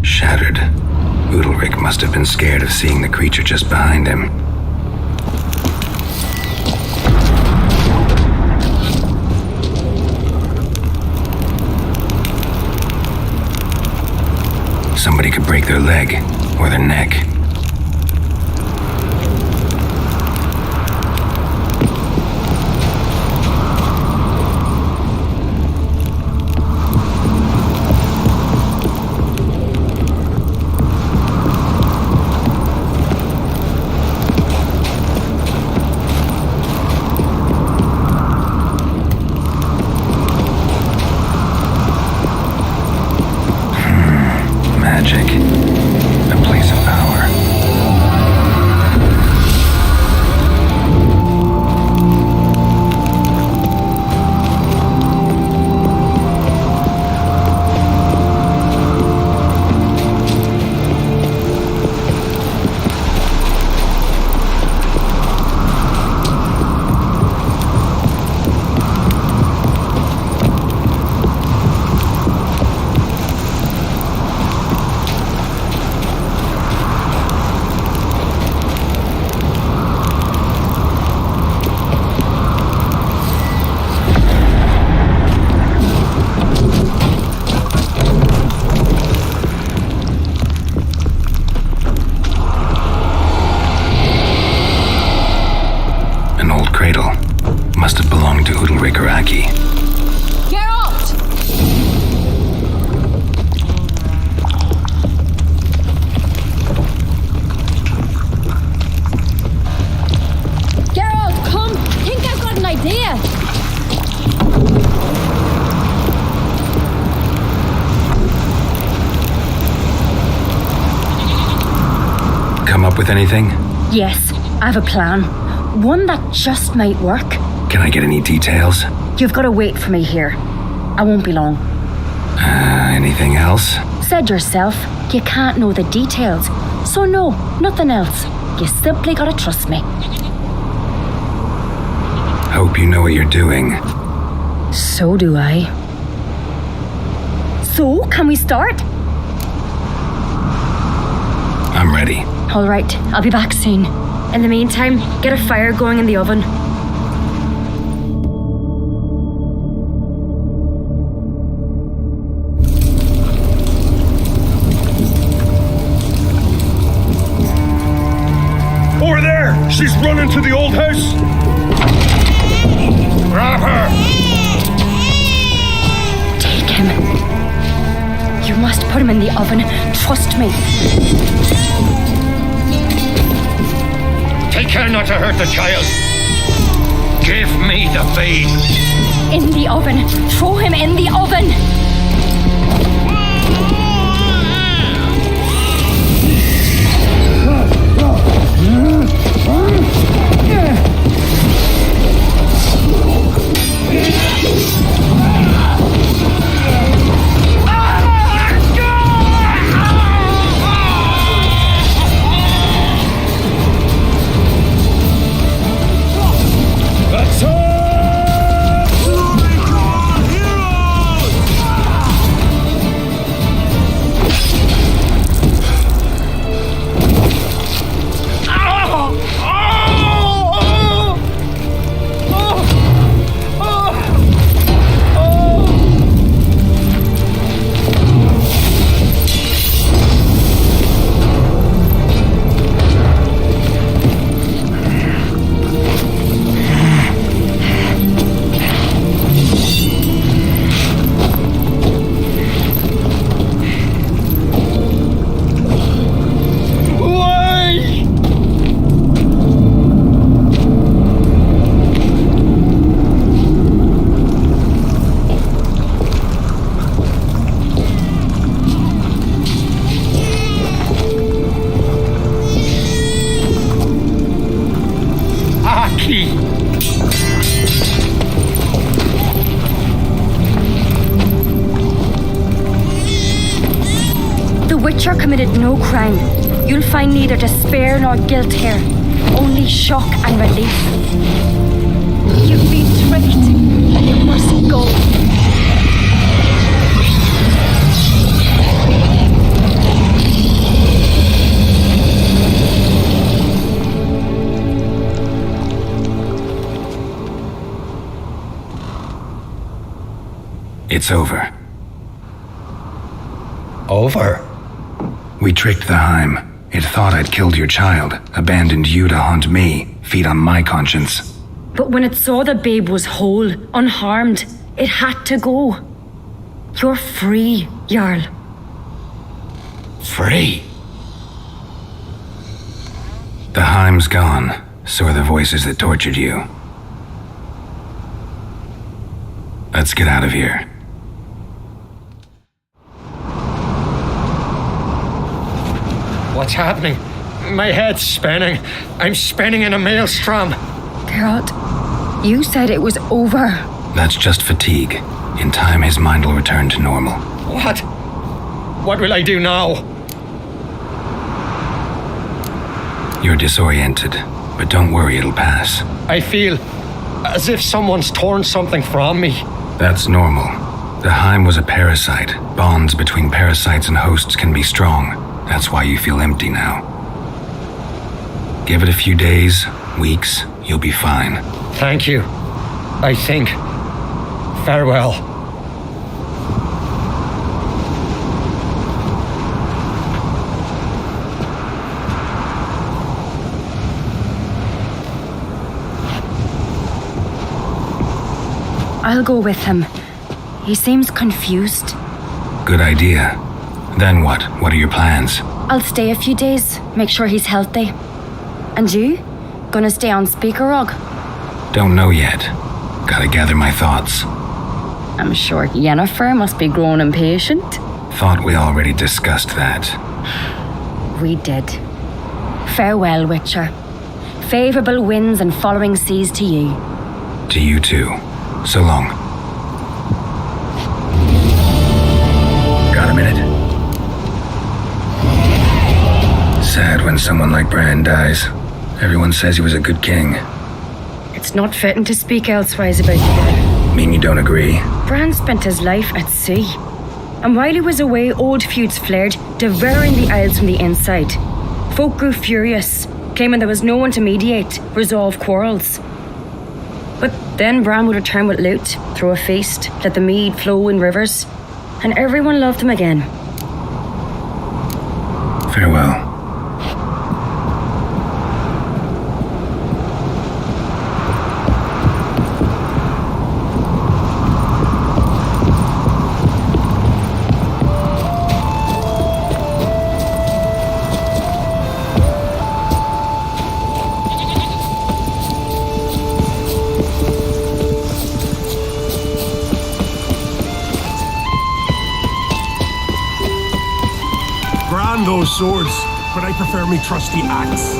Shattered. Udalric must have been scared of seeing the creature just behind him. Somebody could break their leg or their neck. Magic. A place of power. Cradle. Must have belonged to Udalric or Aki. Geralt! Geralt, come! Think I've got an idea! Come up with anything? Yes, I have a plan. One that just might work. Can I get any details? You've got to wait for me here. I won't be long. Anything else? Said yourself, you can't know the details. So no, nothing else. You simply gotta trust me. Hope you know what you're doing. So do I. So, can we start? I'm ready. All right, I'll be back soon. In the meantime, get a fire going in the oven. Over there! She's running to the old house! Grab her! Take him. You must put him in the oven. Trust me. Take care not to hurt the child. Give me the feed. In the oven. Throw him in the oven. Witcher committed no crime. You'll find neither despair nor guilt here, only shock and relief. You've been tricked, and you must go. It's over. Over? We tricked the Heim. It thought I'd killed your child, abandoned you to haunt me, feed on my conscience. But when it saw the babe was whole, unharmed, it had to go. You're free, Jarl. Free? The Heim's gone, so are the voices that tortured you. Let's get out of here. What's happening? My head's spinning. I'm spinning in a maelstrom. Geralt, you said it was over. That's just fatigue. In time, his mind will return to normal. What? What will I do now? You're disoriented, but don't worry, it'll pass. I feel as if someone's torn something from me. That's normal. The Heim was a parasite. Bonds between parasites and hosts can be strong. That's why you feel empty now. Give it a few days, weeks, you'll be fine. Thank you. I think. Farewell. I'll go with him. He seems confused. Good idea. Then what? What are your plans? I'll stay a few days, make sure he's healthy. And you? Gonna stay on Speaker Rog? Don't know yet. Gotta gather my thoughts. I'm sure Yennefer must be growing impatient. Thought we already discussed that. We did. Farewell, Witcher. Favourable winds and following seas to you. To you too. So long. Got a minute? Sad when someone like Bran dies. Everyone says he was a good king. It's not fitting to speak elsewise about the dead. Mean you don't agree? Bran spent his life at sea. And while he was away, old feuds flared, devouring the Isles from the inside. Folk grew furious, claiming there was no one to mediate, resolve quarrels. But then Bran would return with loot, throw a feast, let the mead flow in rivers, and everyone loved him again. Farewell. Those swords, but I prefer me trusty axe.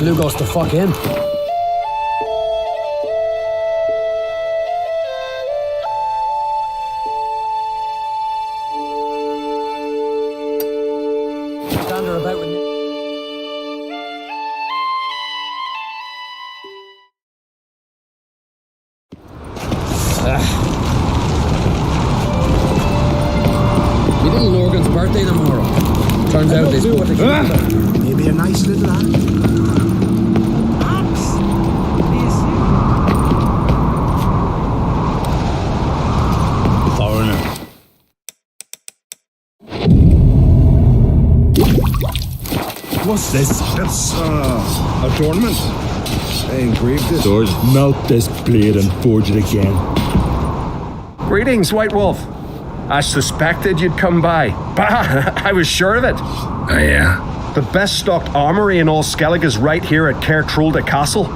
Lugos to fuck him. Stand her about with me. My little Lorgan's birthday tomorrow. Turns out this Maybe a nice little lad. What's this? It's, adornment. I engraved it. Doors, melt this blade and forge it again. Greetings, White Wolf. I suspected you'd come by. Bah, I was sure of it. Oh, yeah? The best stocked armory in all Skellig is right here at Cairtrolda Castle.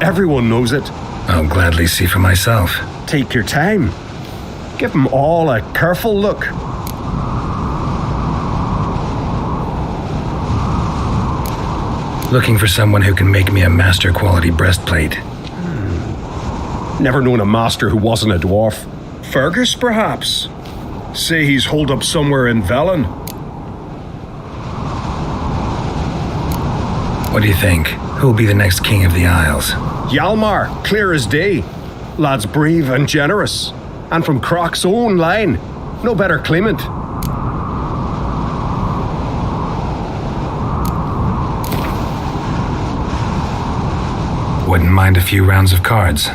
Everyone knows it. I'll gladly see for myself. Take your time. Give them all a careful look. Looking for someone who can make me a master quality breastplate. Never known a master who wasn't a dwarf. Fergus, perhaps? Say he's holed up somewhere in Velen. What do you think? Who'll be the next king of the Isles? Hjalmar, clear as day. Lad's brave and generous. And from Croc's own line. No better claimant. Wouldn't mind a few rounds of cards.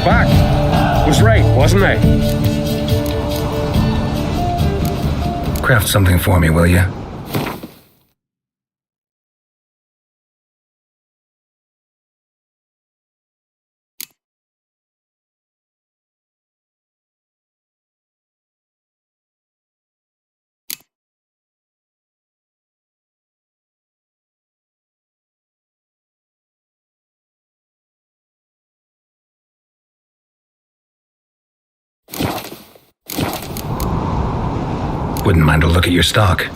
back. Was right, wasn't I? Craft something for me, will you? Wouldn't mind a look at your stock.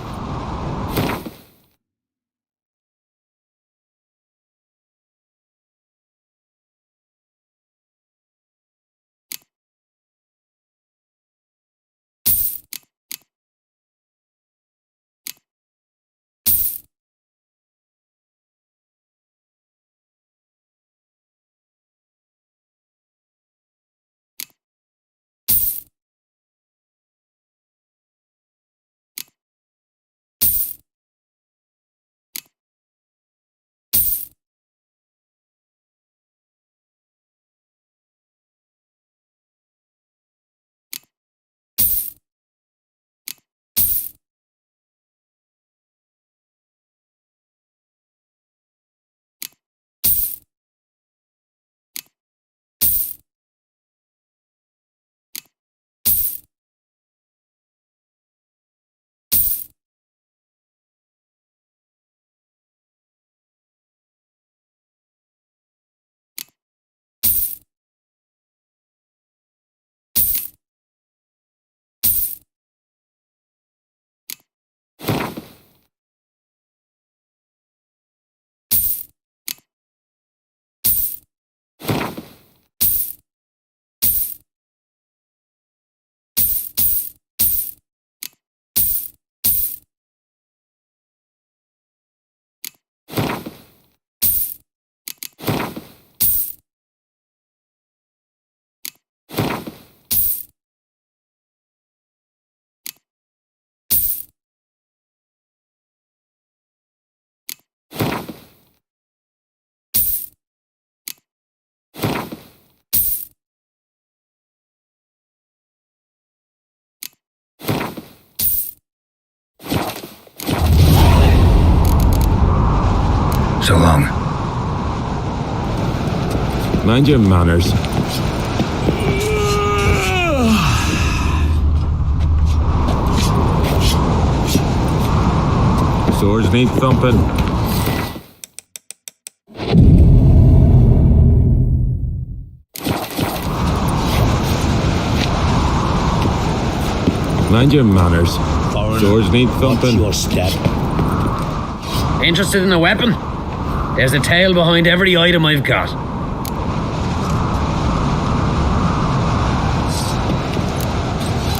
So long. Mind your manners. Swords need thumping. Mind your manners. Swords need thumping. Your step. Interested in a weapon? There's a tale behind every item I've got.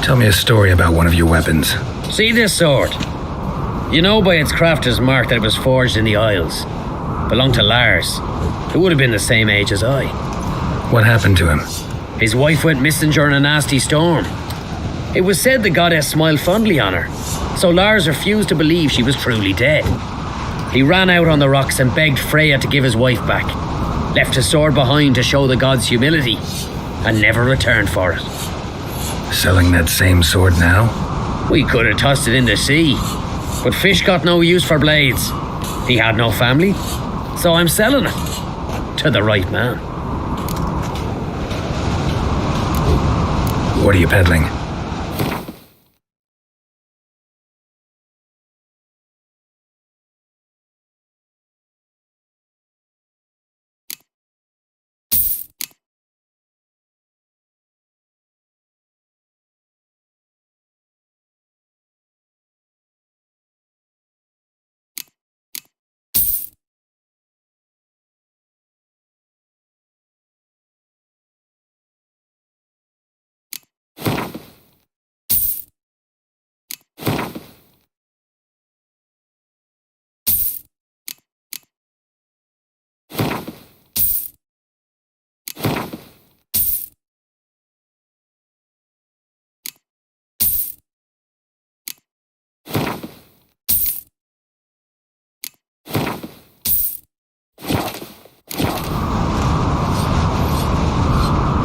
Tell me a story about one of your weapons. See this sword? You know by its crafter's mark that it was forged in the Isles. Belonged to Lars, who would have been the same age as I. What happened to him? His wife went missing during a nasty storm. It was said the goddess smiled fondly on her, so Lars refused to believe she was truly dead. He ran out on the rocks and begged Freya to give his wife back, left his sword behind to show the gods' humility, and never returned for it. Selling that same sword now? We could have tossed it in the sea, but fish got no use for blades. He had no family, so I'm selling it to the right man. What are you peddling?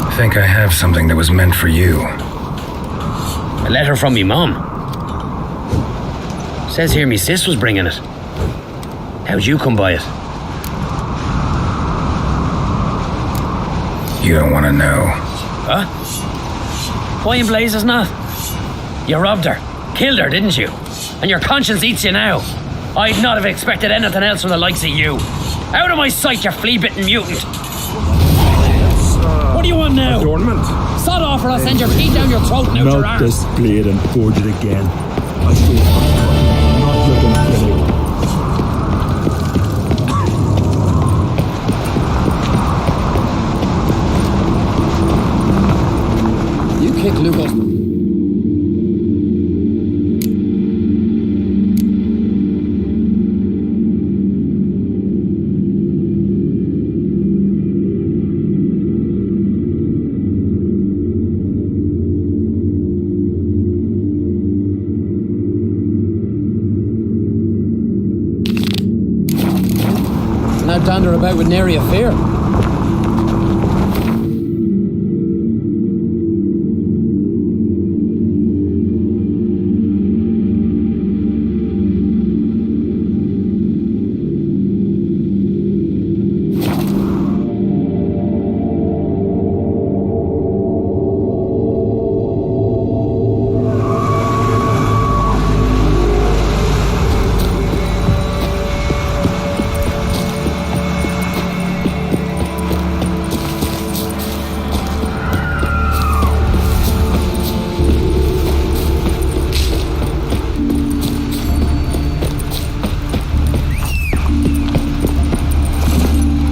I think I have something that was meant for you. A letter from me mum. Says here me sis was bringing it. How'd you come by it? You don't want to know. Huh? Why in blazes not? You robbed her, killed her, didn't you? And your conscience eats you now. I'd not have expected anything else from the likes of you. Out of my sight, you flea-bitten mutant! What do you want now? Adornment. Sod off or I'll send your feet down your throat and out your Melt arms. this blade and forge it again. I see it. Not looking pretty. You kick Lucas. Now dander about with nary a fear.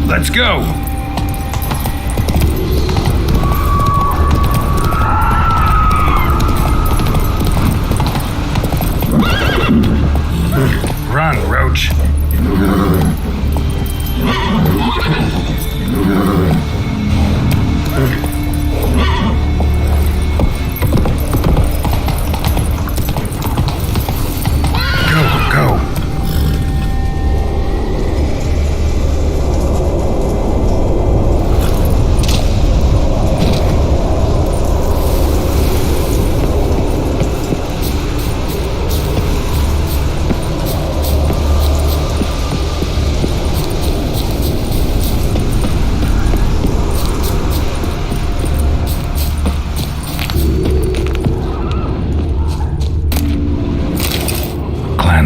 Let's go! Run, Roach. Go.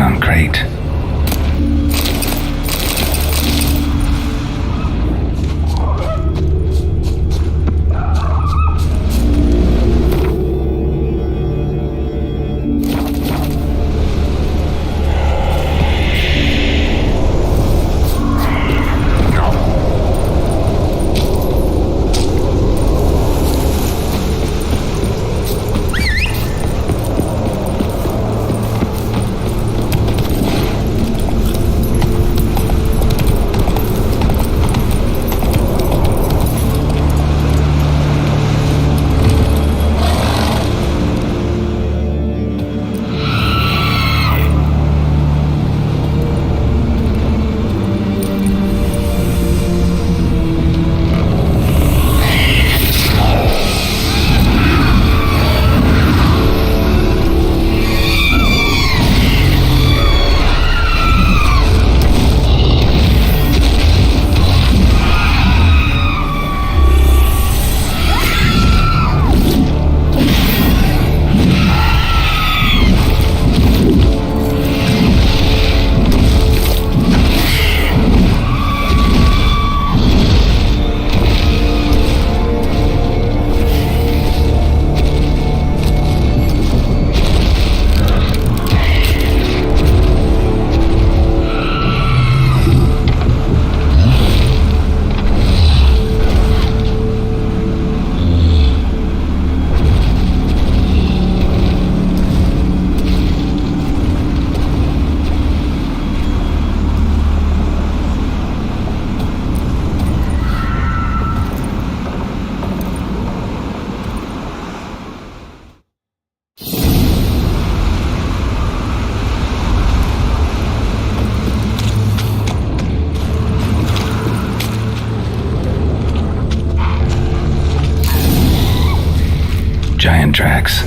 On crate. Giant tracks.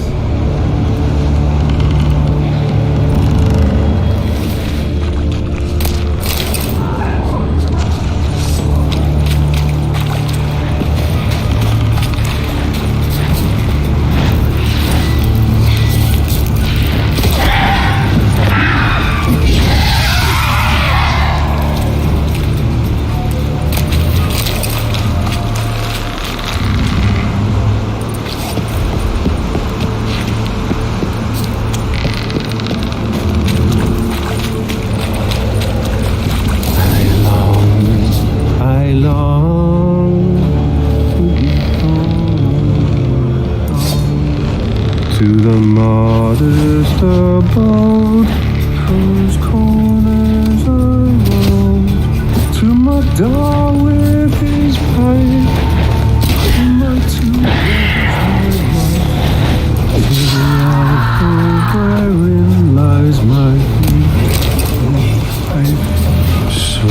to the modest abode whose corners I roam, to my door with his pipe, to my two brothers, to the alcove wherein lies my pipe. So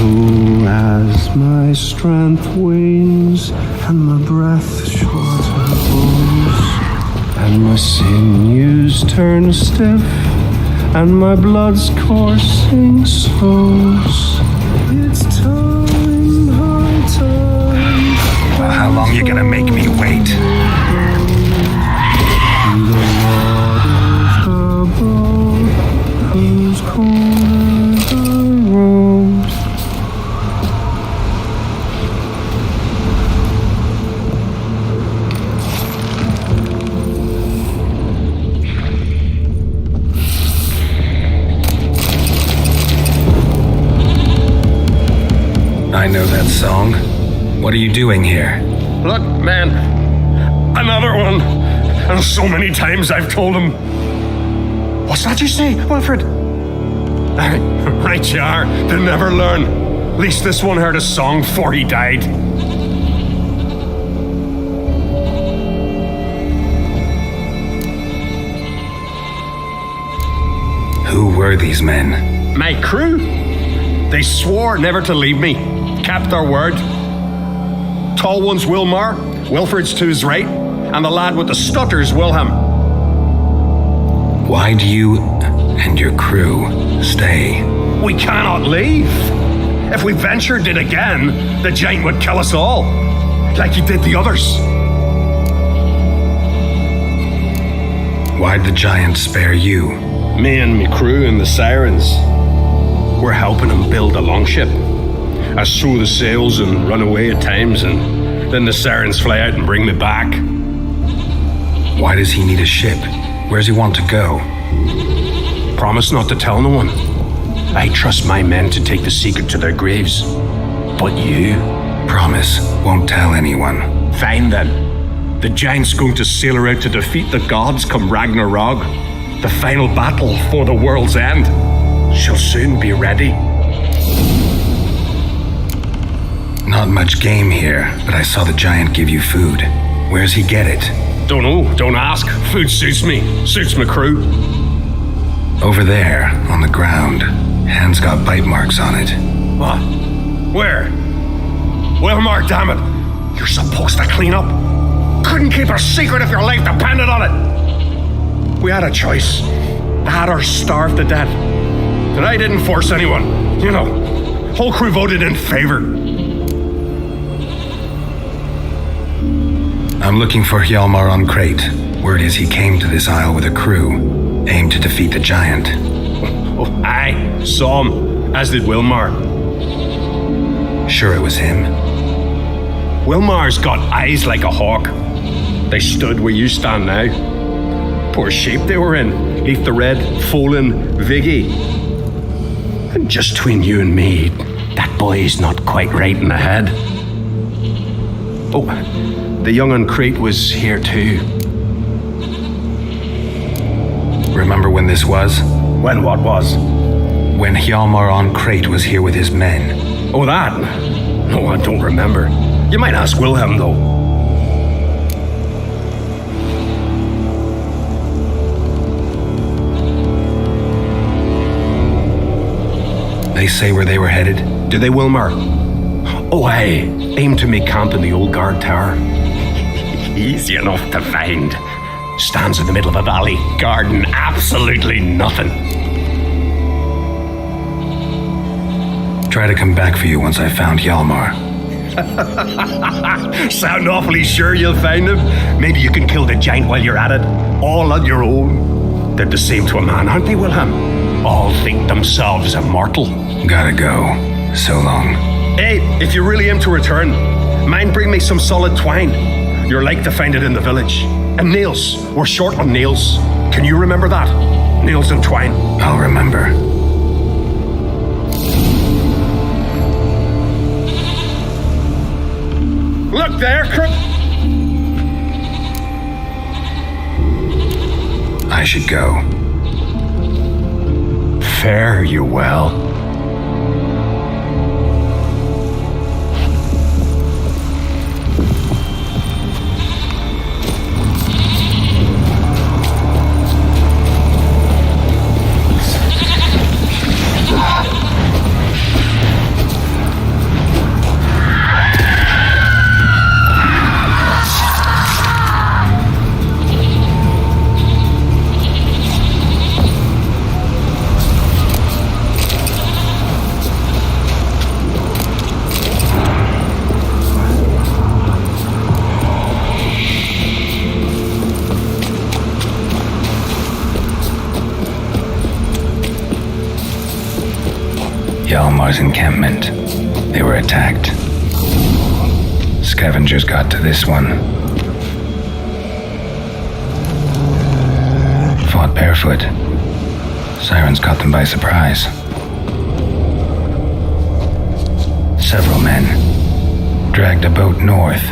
as my strength wanes and my breath shorter goes, and my sinews turn stiff, and my blood's coursing slows, it's time, high time. Well, how long you gonna make me wait? The waters above, whose corners I roam. I know that song. What are you doing here? Look, man, another one. And so many times I've told him. What's that you say, Wilfred? Right you are. They'll never learn. At least this one heard a song before he died. Who were these men? My crew. They swore never to leave me. Kept their word. Tall one's Wilmar, Wilfred's to his right, and the lad with the stutter's Wilhelm. Why do you and your crew stay? We cannot leave. If we ventured it again, the giant would kill us all, like he did the others. Why'd the giant spare you? Me and me crew and the sirens. We're helping him build a longship. I sew the sails and run away at times, and then the sirens fly out and bring me back. Why does he need a ship? Where's he want to go? Promise not to tell no one. I trust my men to take the secret to their graves. But you? Promise, won't tell anyone. Fine then. The giant's going to sail her out to defeat the gods come Ragnarok. The final battle for the world's end. She'll soon be ready. Not much game here, but I saw the giant give you food. Where's he get it? Don't know, don't ask. Food suits me, suits my crew. Over there, on the ground. Hand's got bite marks on it. What? Where? Wilmar, damn it. You're supposed to clean up. Couldn't keep a secret if your life depended on it. We had a choice. That or starve to death. And I didn't force anyone. You know, whole crew voted in favor. I'm looking for Hjalmar on Crate. Word is he came to this isle with a crew, aimed to defeat the giant. Oh, aye, saw him, as did Wilmar. Sure it was him? Wilmar's got eyes like a hawk. They stood where you stand now. Poor shape they were in. Leaf the Red, Folin, Viggy. And just between you and me, that boy's not quite right in the head. Oh, the young on Crete was here too. Remember when this was? When what was? When Hjalmar on Crate was here with his men. Oh, that? No, I don't remember. You might ask Wilhelm, though. They say where they were headed? Do they, Wilmar? Oh, aye. Aim to make camp in the old guard tower. Easy enough to find. Stands in the middle of a valley, guarding absolutely nothing. Try to come back for you once I found Hjalmar. Sound awfully sure you'll find him? Maybe you can kill the giant while you're at it, all on your own. They're the same to a man, aren't they, Wilhelm? All think themselves immortal. Gotta go. So long. Hey, if you really aim to return, mind bring me some solid twine. You're like to find it in the village. And nails. We're short on nails. Can you remember that? Nails and twine. I'll remember. Look there, I should go. Fare you well. Hjalmar's encampment. They were attacked. Scavengers got to this one. Fought barefoot. Sirens caught them by surprise. Several men dragged a boat north.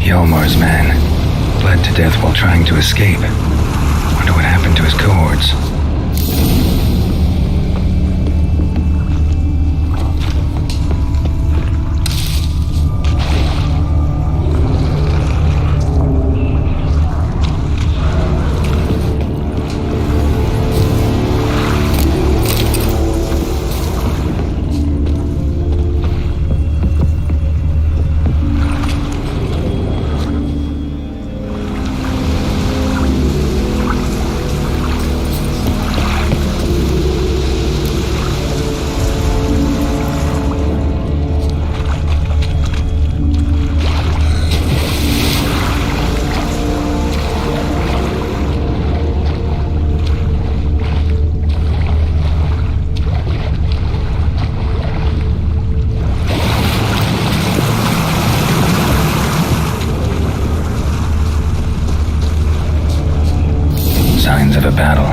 Hjalmar's man bled to death while trying to escape. Wonder what happened to his cohorts. Signs of a battle.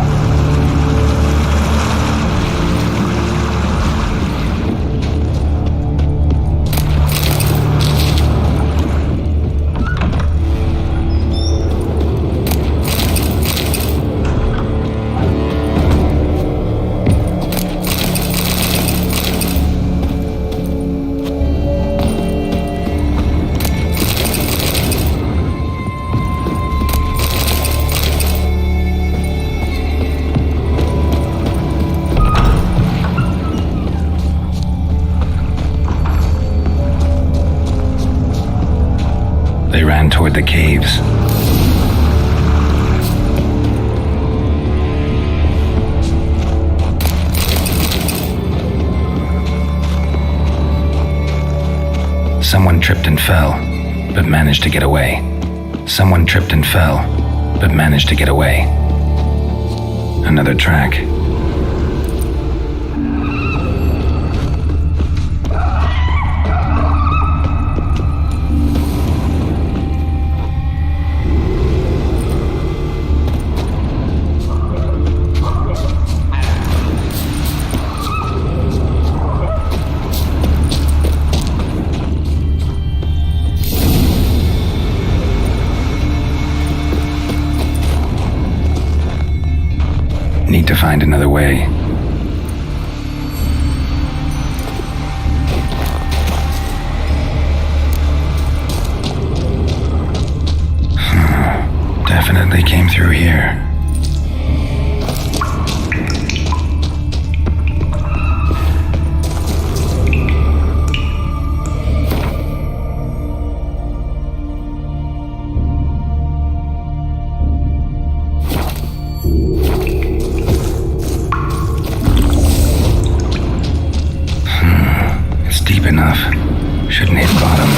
They ran toward the caves. Someone tripped and fell, but managed to get away. Someone tripped and fell, but managed to get away. Another track. need to find another way. Definitely came through here. It's deep enough. Shouldn't hit bottom.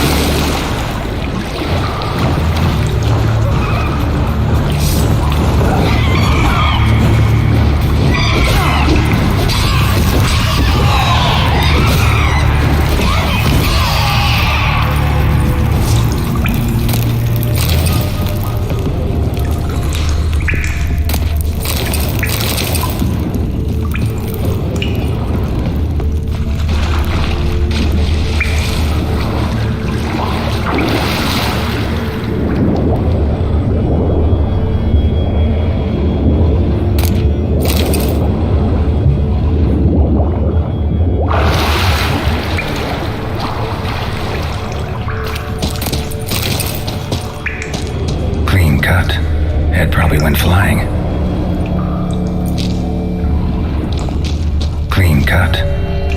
Cut. Head probably went flying. Clean cut.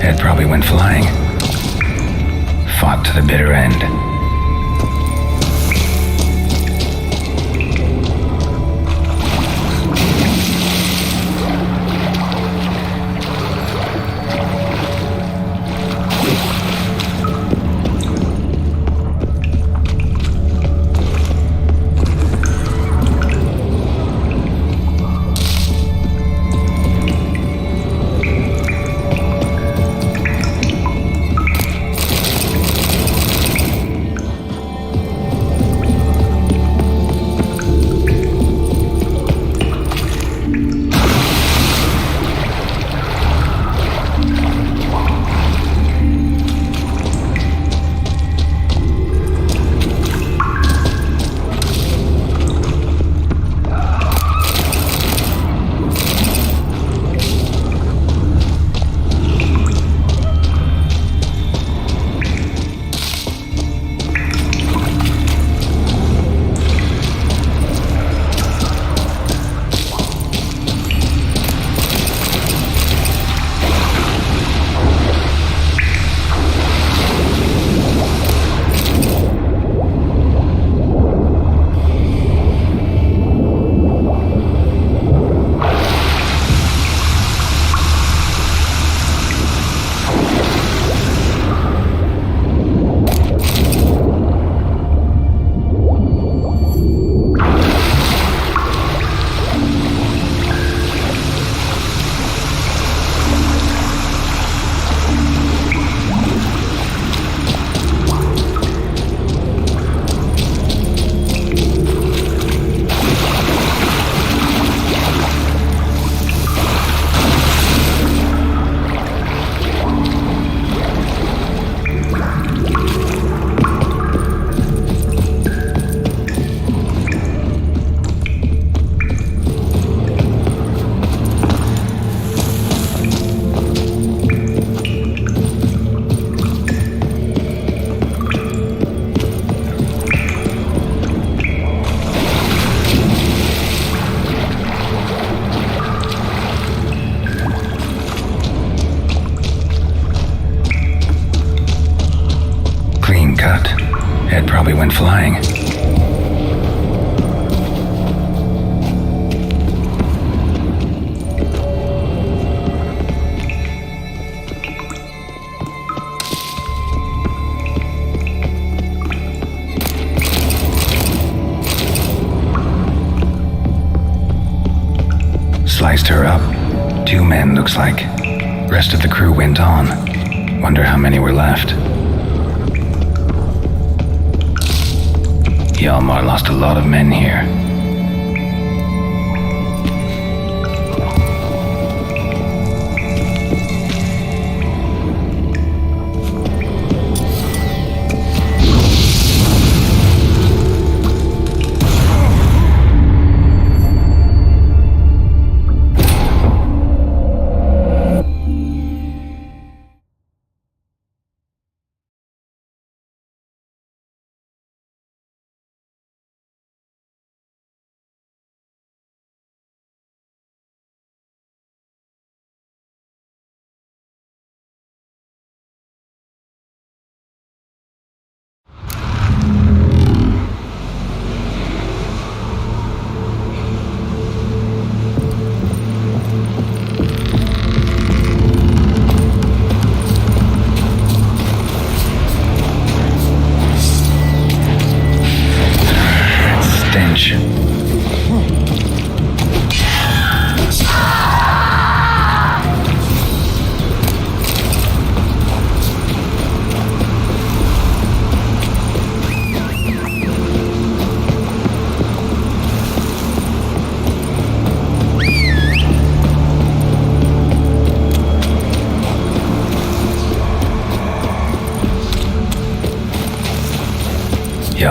Head probably went flying. Fought to the bitter end. Cut. Head probably went flying. Sliced her up. 2 men, looks like. Rest of the crew went on. Wonder how many were left. Hjalmar lost a lot of men here.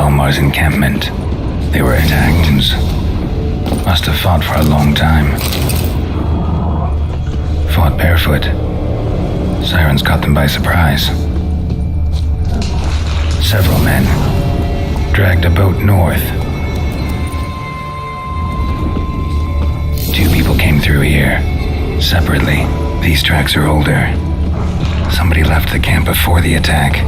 Volmar's encampment. They were attacked. Must have fought for a long time. Fought barefoot. Sirens caught them by surprise. Several men dragged a boat north. 2 people came through here, separately. These tracks are older. Somebody left the camp before the attack.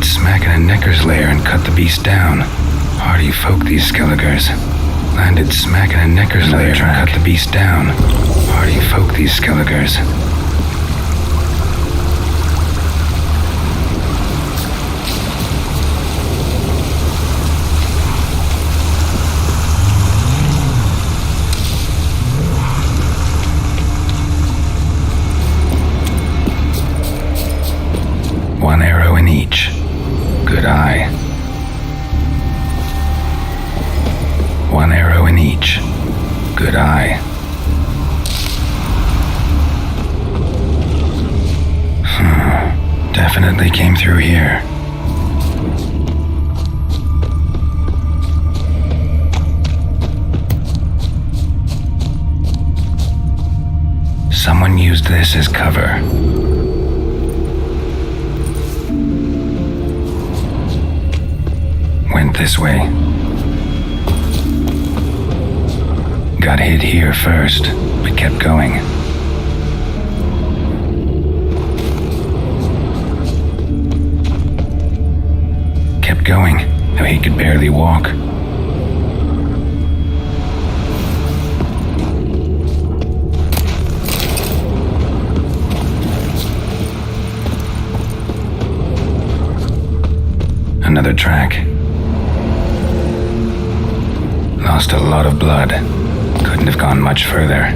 Smack in a necker's lair and cut the beast down. Hardy folk, these Skelligers. Landed smack in a necker's lair and cut the beast down. Hardy folk, these Skelligers. One arrow in each. Good eye. One arrow in each. Good eye. Definitely came through here. Someone used this as cover. Went this way. Got hit here first, but kept going. Kept going, though he could barely walk. Another track. Lost a lot of blood. Couldn't have gone much further.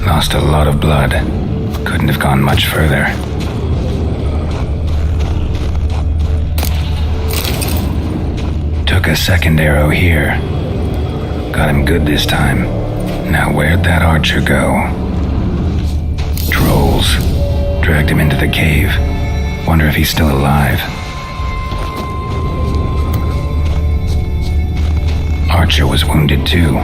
Lost a lot of blood. Couldn't have gone much further. Took a second arrow here. Got him good this time. Now where'd that archer go? Trolls. Dragged him into the cave. Wonder if he's still alive. Archer was wounded too.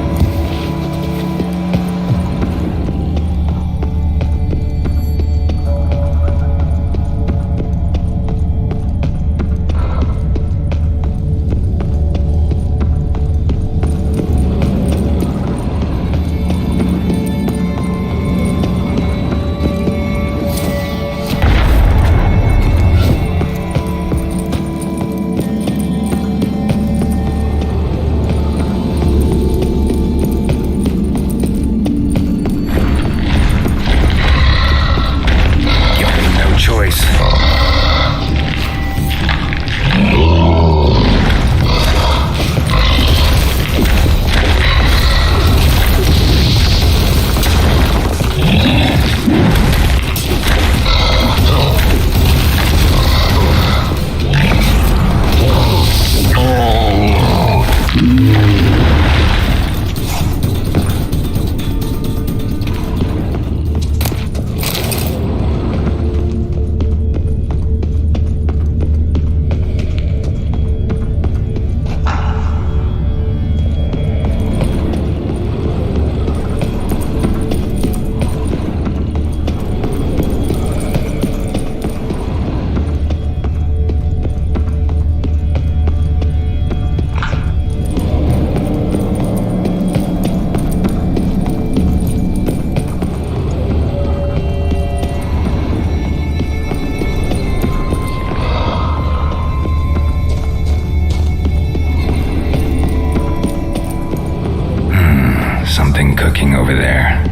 Something cooking over there.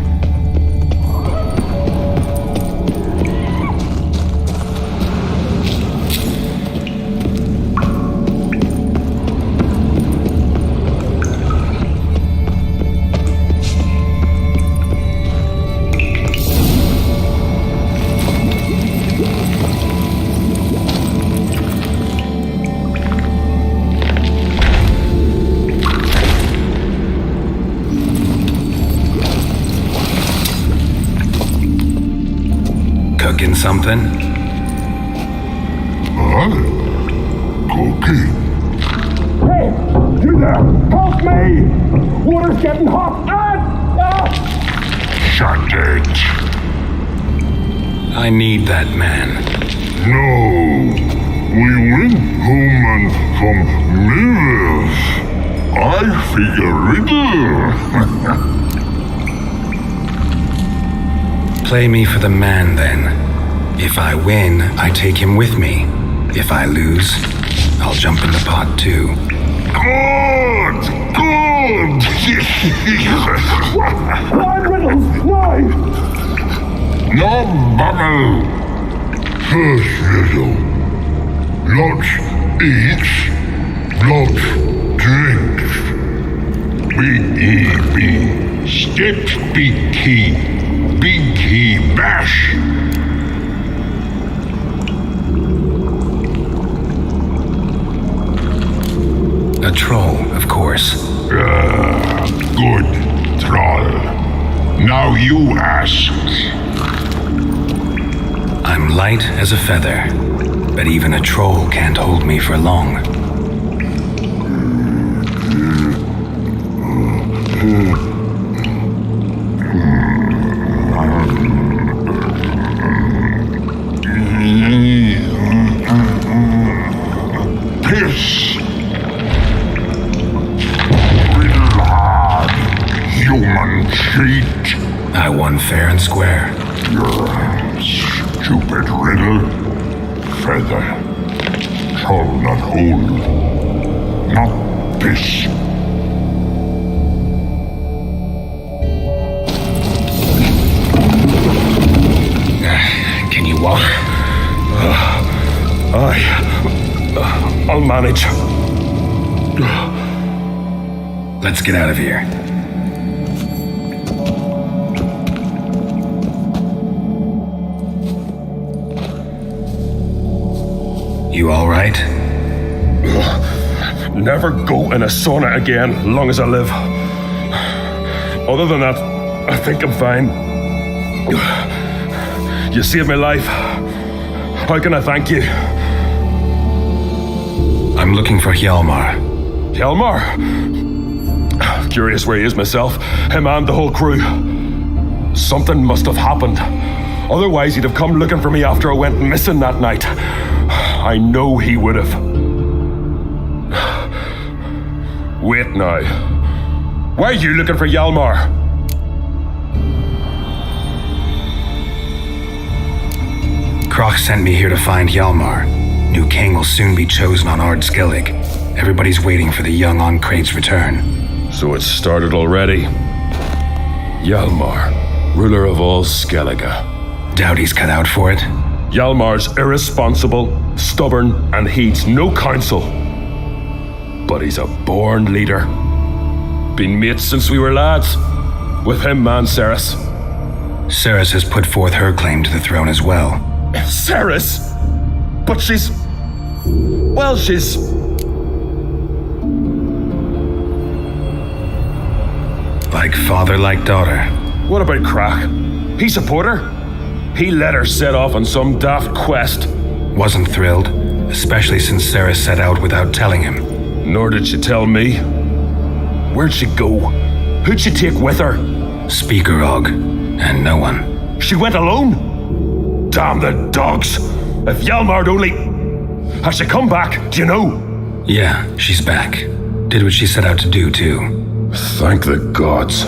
something? Cookie. Hey, you there! Help me! Water's getting hot! Shut it. I need that man. No. We went home and from mirrors. I figure riddle. Play me for the man, then. If I win, I take him with me. If I lose, I'll jump in the pot, too. Good! Good! Why riddles? Why? No bubble. First riddle. Lots eats, lots drinks. Big E big, steps big key bash. A troll, of course. Good, troll. Now you ask. I'm light as a feather, but even a troll can't hold me for long. Piss. Riddle hard, human cheat. I won fair and square. Stupid riddle. Feather. Troll not hold. Not piss. Can you walk? I'll manage. Let's get out of here. You all right? Never go in a sauna again, long as I live. Other than that, I think I'm fine. You saved my life. How can I thank you? I'm looking for Hjalmar. Hjalmar? Curious where he is myself. Him and the whole crew. Something must have happened. Otherwise, he'd have come looking for me after I went missing that night. I know he would have. Wait now. Why are you looking for Hjalmar? Croc sent me here to find Hjalmar. New king will soon be chosen on Ard Skellig. Everybody's waiting for the young Ancrate's return. So it's started already. Hjalmar, ruler of all Skellige. Doubt he's cut out for it. Hjalmar's irresponsible, stubborn, and heeds no counsel. But he's a born leader. Been mates since we were lads. With him and Ceres. Ceres has put forth her claim to the throne as well. Ceres? But she's... Well, she's... Like father, like daughter. What about Crack? He support her? He let her set off on some daft quest. Wasn't thrilled, especially since Ceres set out without telling him. Nor did she tell me. Where'd she go? Who'd she take with her? Speakerog, and no one. She went alone? Damn the dogs! If Hjalmar'd only... Has she come back? Do you know? Yeah, she's back. Did what she set out to do, too. Thank the gods.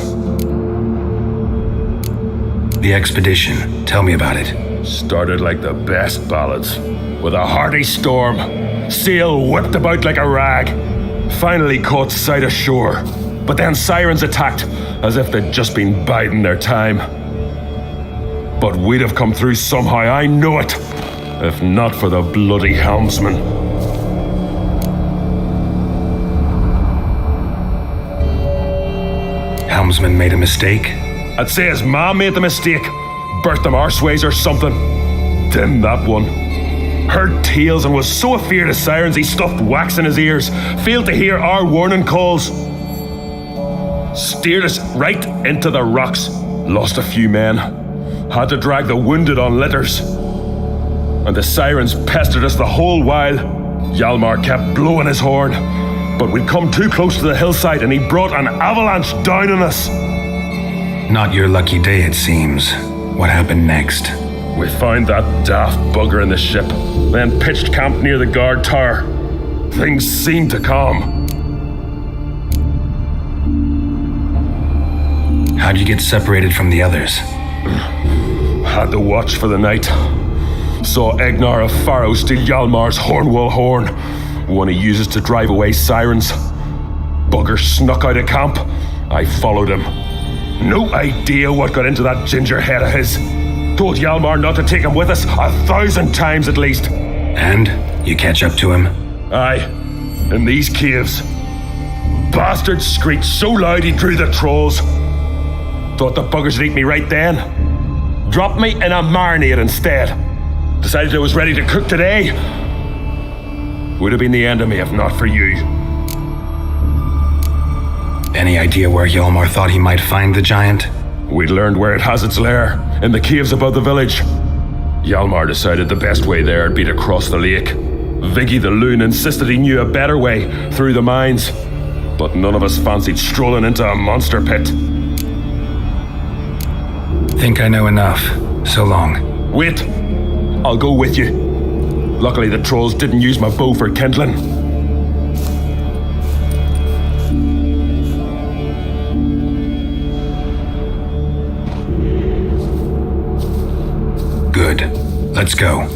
The expedition. Tell me about it. Started like the best ballads. With a hearty storm. Sail whipped about like a rag. Finally caught sight of shore. But then sirens attacked, as if they'd just been biding their time. But we'd have come through somehow, I know it. If not for the bloody helmsman. Helmsman made a mistake? I'd say his ma made the mistake. Birthed them arseways or something. Then that one. Heard tales and was so afeard of sirens he stuffed wax in his ears. Failed to hear our warning calls. Steered us right into the rocks. Lost a few men. Had to drag the wounded on litters. and the sirens pestered us the whole while. Hjalmar kept blowing his horn, but we'd come too close to the hillside and he brought an avalanche down on us. Not your lucky day, it seems. What happened next? We found that daft bugger in the ship, then pitched camp near the guard tower. Things seemed to calm. How'd you get separated from the others? Had to watch for the night. Saw Egnar of Faro steal Hjalmar's Hornwall horn, one he uses to drive away sirens. Bugger snuck out of camp. I followed him. No idea what got into that ginger head of his. Told Hjalmar not to take him with us 1,000 times at least. And? You catch up to him? Aye, in these caves. Bastard screeched so loud he drew the trolls. Thought the buggers would eat me right then. Dropped me in a marinade instead. Decided I was ready to cook today. Would have been the end of me if not for you. Any idea where Hjalmar thought he might find the giant? We'd learned where it has its lair, in the caves above the village. Hjalmar decided the best way there would be to cross the lake. Viggy the loon insisted he knew a better way, through the mines. But none of us fancied strolling into a monster pit. Think I know enough. So long. Wait. I'll go with you. Luckily the trolls didn't use my bow for kindling. Good. Let's go.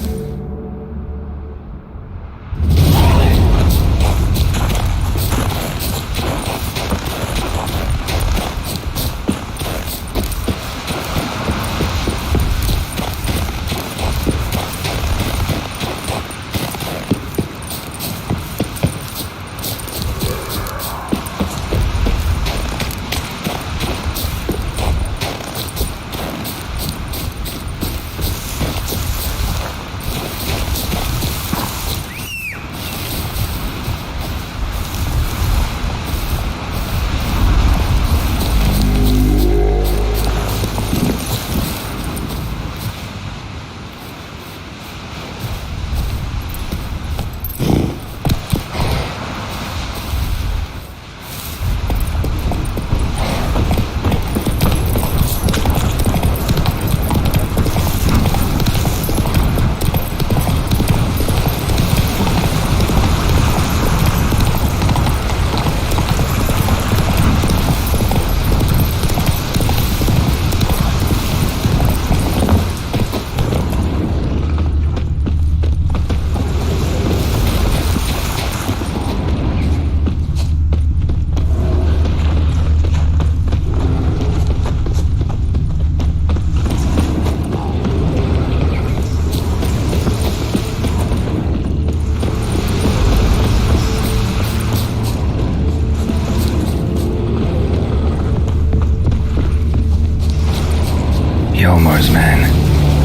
Hjalmar's man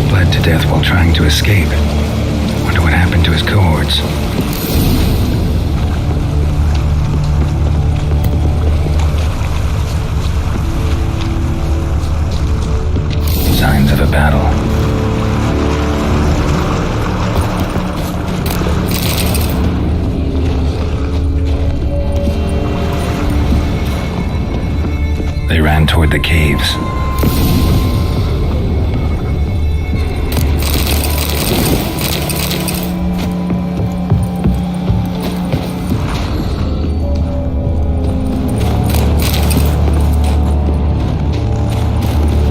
bled to death while trying to escape. Wonder what happened to his cohorts. Signs of a battle. They ran toward the caves.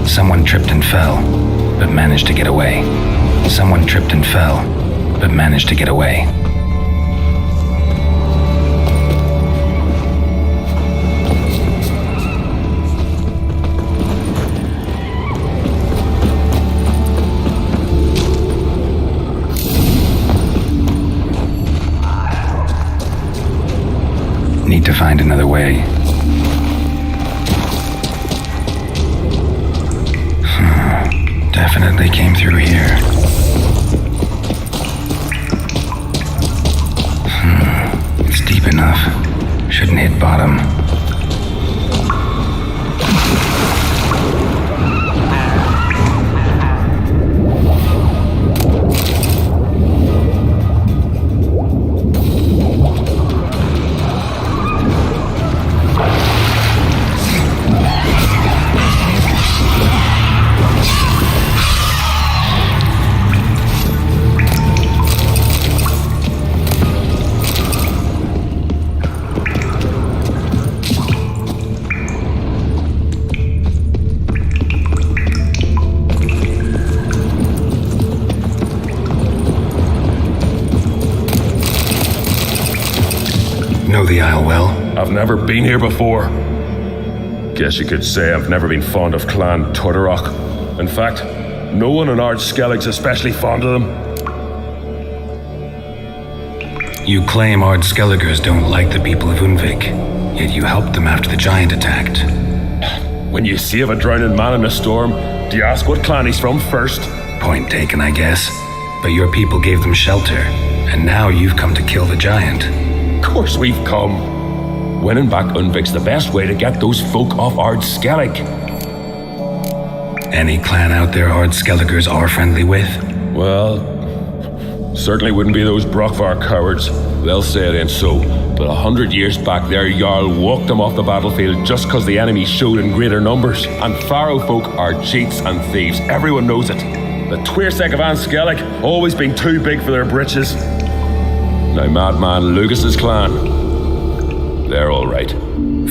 Someone tripped and fell, but managed to get away. Someone tripped and fell, but managed to get away. Need to find another way. Definitely came through here. It's deep enough. Shouldn't hit bottom. I've never been here before. Guess you could say I've never been fond of Clan Tordarroch. In fact, no one in Ard Skellig's especially fond of them. You claim Ard Skelligers don't like the people of Unvik, yet you helped them after the giant attacked. When you save a drowning man in a storm, do you ask what clan he's from first? Point taken, I guess. But your people gave them shelter, and now you've come to kill the giant. Of course we've come. Winning back Unvik's the best way to get those folk off Ard Skellig. Any clan out there Ard Skelligers are friendly with? Well, certainly wouldn't be those Brockvar cowards. They'll say it ain't so. But 100 years back, their Jarl walked them off the battlefield just because the enemy showed in greater numbers. And Pharaoh folk are cheats and thieves. Everyone knows it. The Twirsec of An Skellig always been too big for their britches. Now Madman Lucas's clan, they're all right.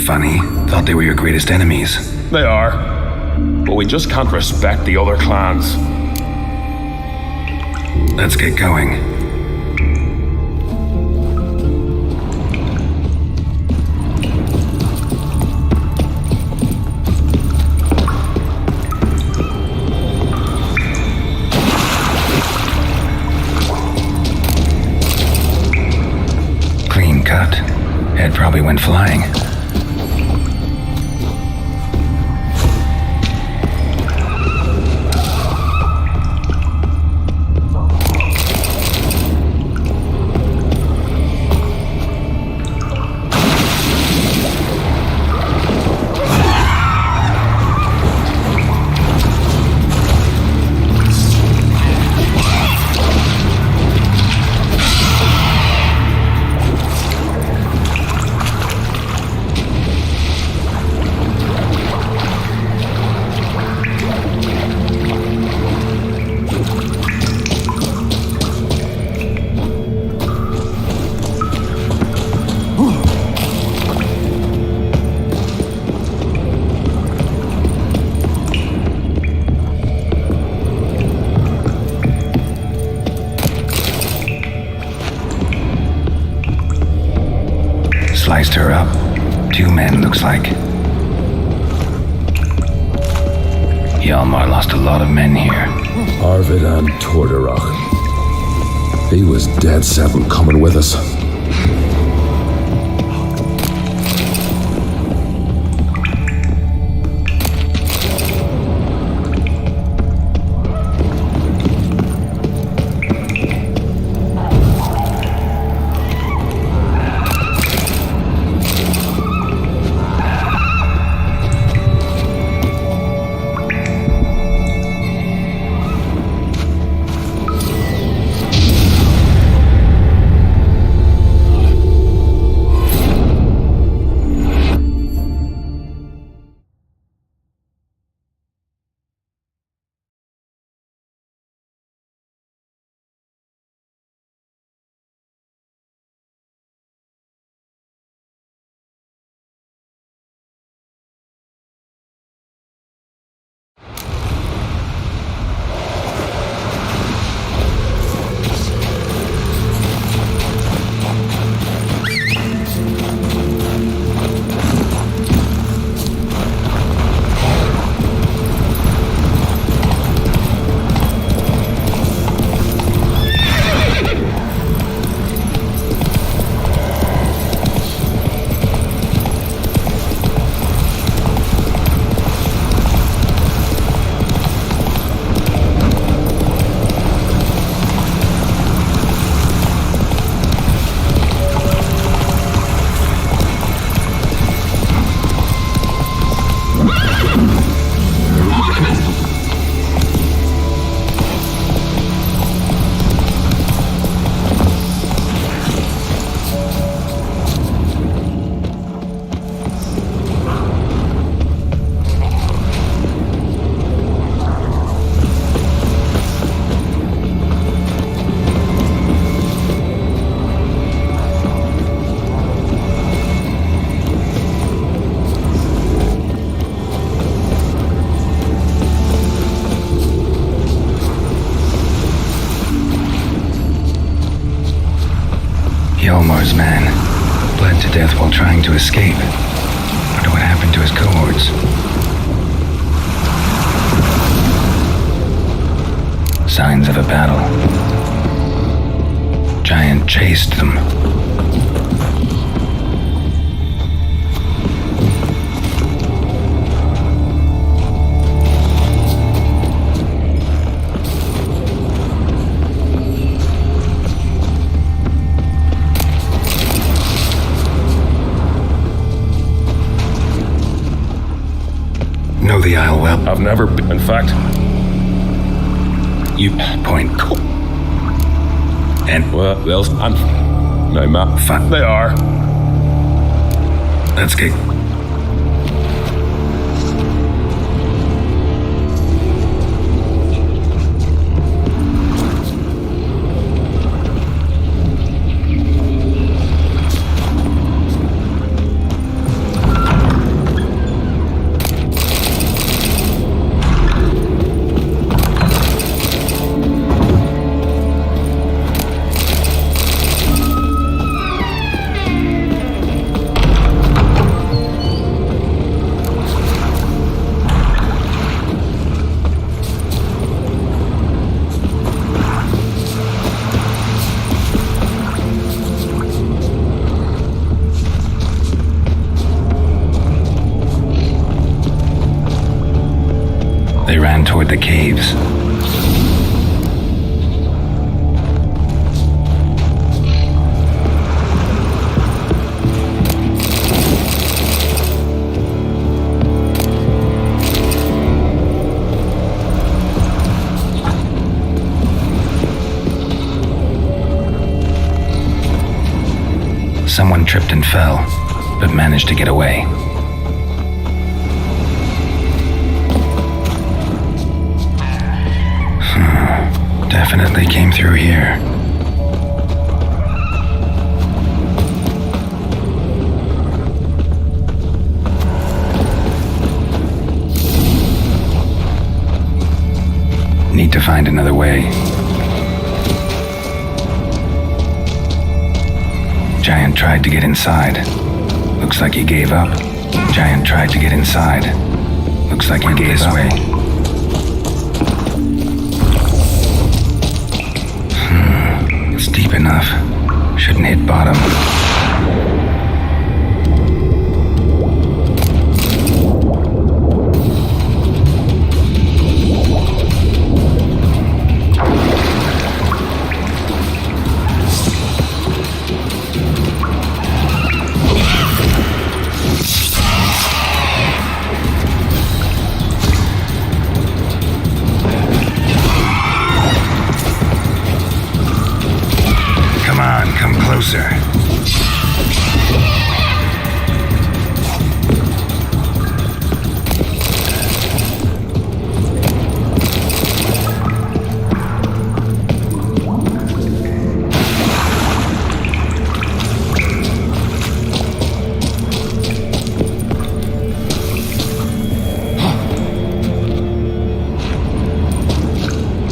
Funny, thought they were your greatest enemies. They are, but we just can't respect the other clans. Let's get going. Clean cut. Head probably went flying. Sliced her up. 2 men, looks like. Hjalmar lost a lot of men here. Arvid and Tordarroch. He was dead set on coming with us. Hjalmar's man. Bled to death while trying to escape. Wonder what happened to his cohorts. Signs of a battle. Giant chased them. Know the Isle well? I've never been. In fact, you point. And well, I'm no map. Fine. They are. Let's get. They ran toward the caves. Someone tripped and fell, but managed to get away. Definitely came through here. Need to find another way. Giant tried to get inside. Looks like he gave up. Giant tried to get inside. Looks like he gave up. It's deep enough. Shouldn't hit bottom. Come closer.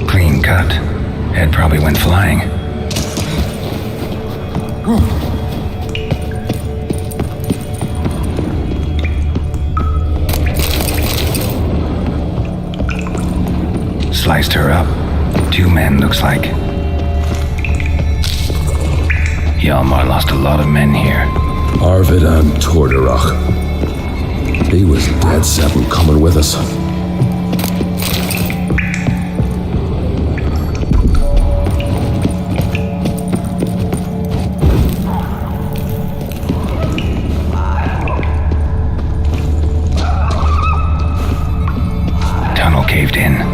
Clean cut. Head probably went flying. Sliced her up. 2 men, looks like. Hjalmar lost a lot of men here. Arvid and Torderach. He was dead set on coming with us. Tunnel caved in.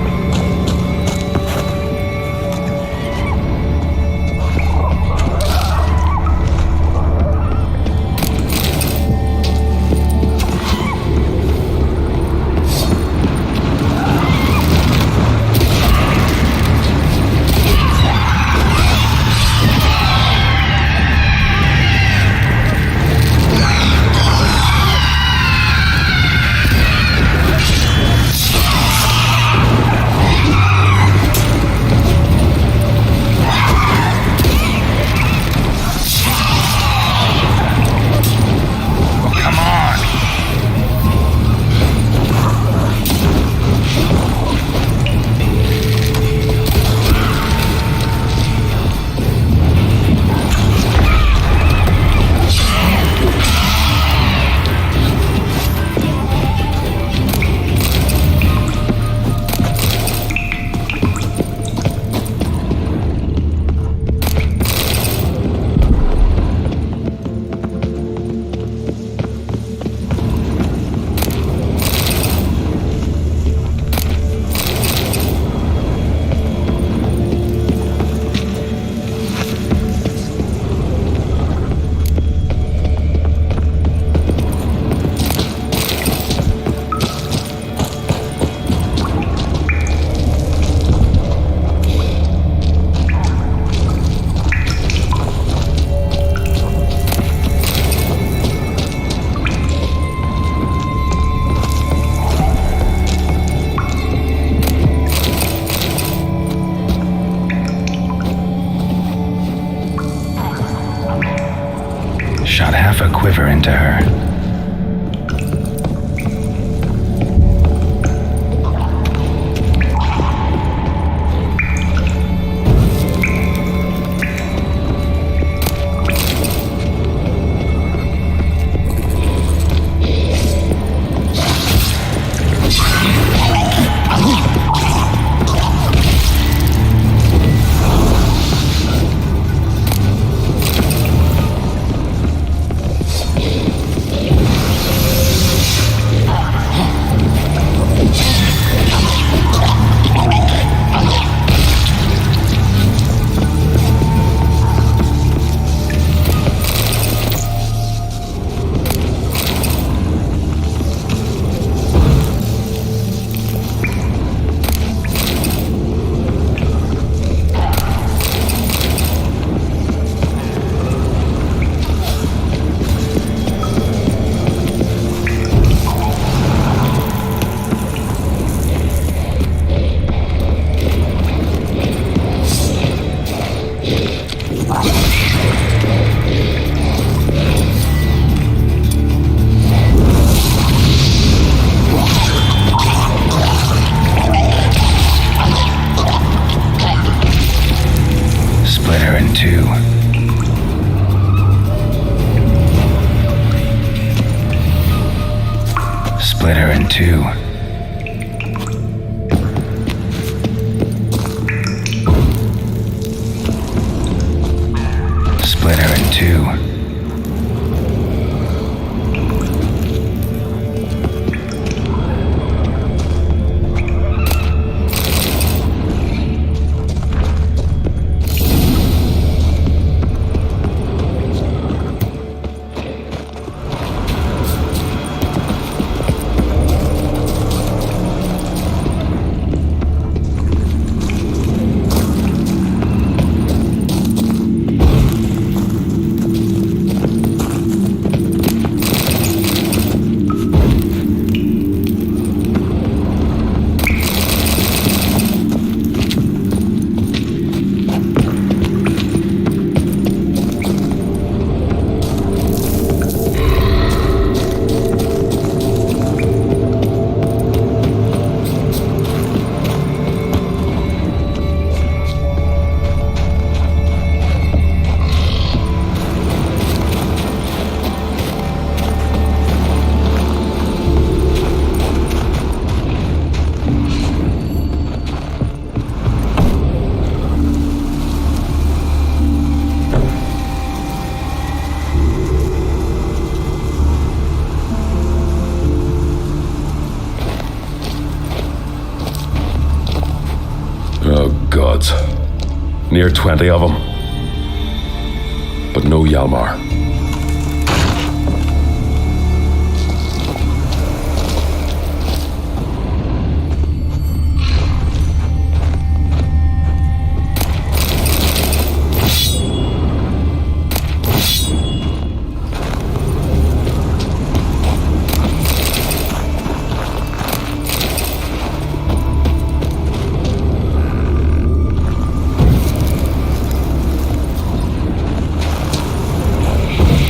river into her. Split her in two. Split her in two. Split her in two. Oh, gods. Near 20 of them. But no Hjalmar.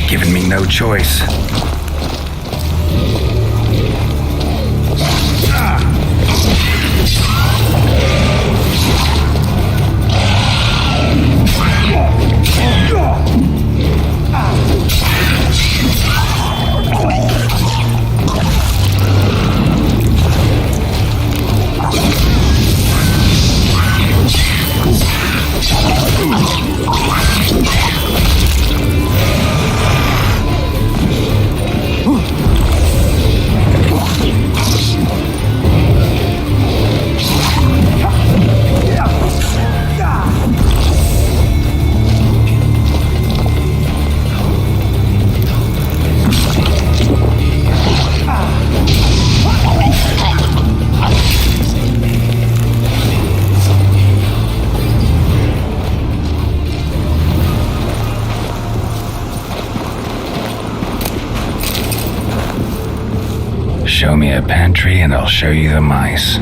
Giving me no choice. Show me a pantry and I'll show you the mice.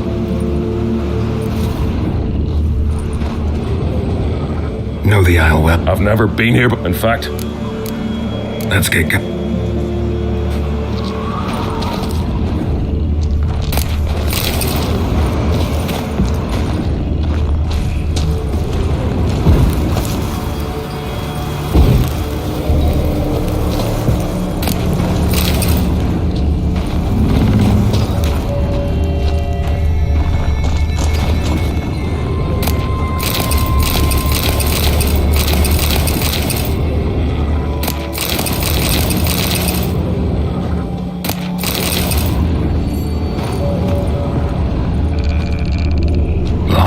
Know the aisle well? I've never been here, but in fact, let's get going.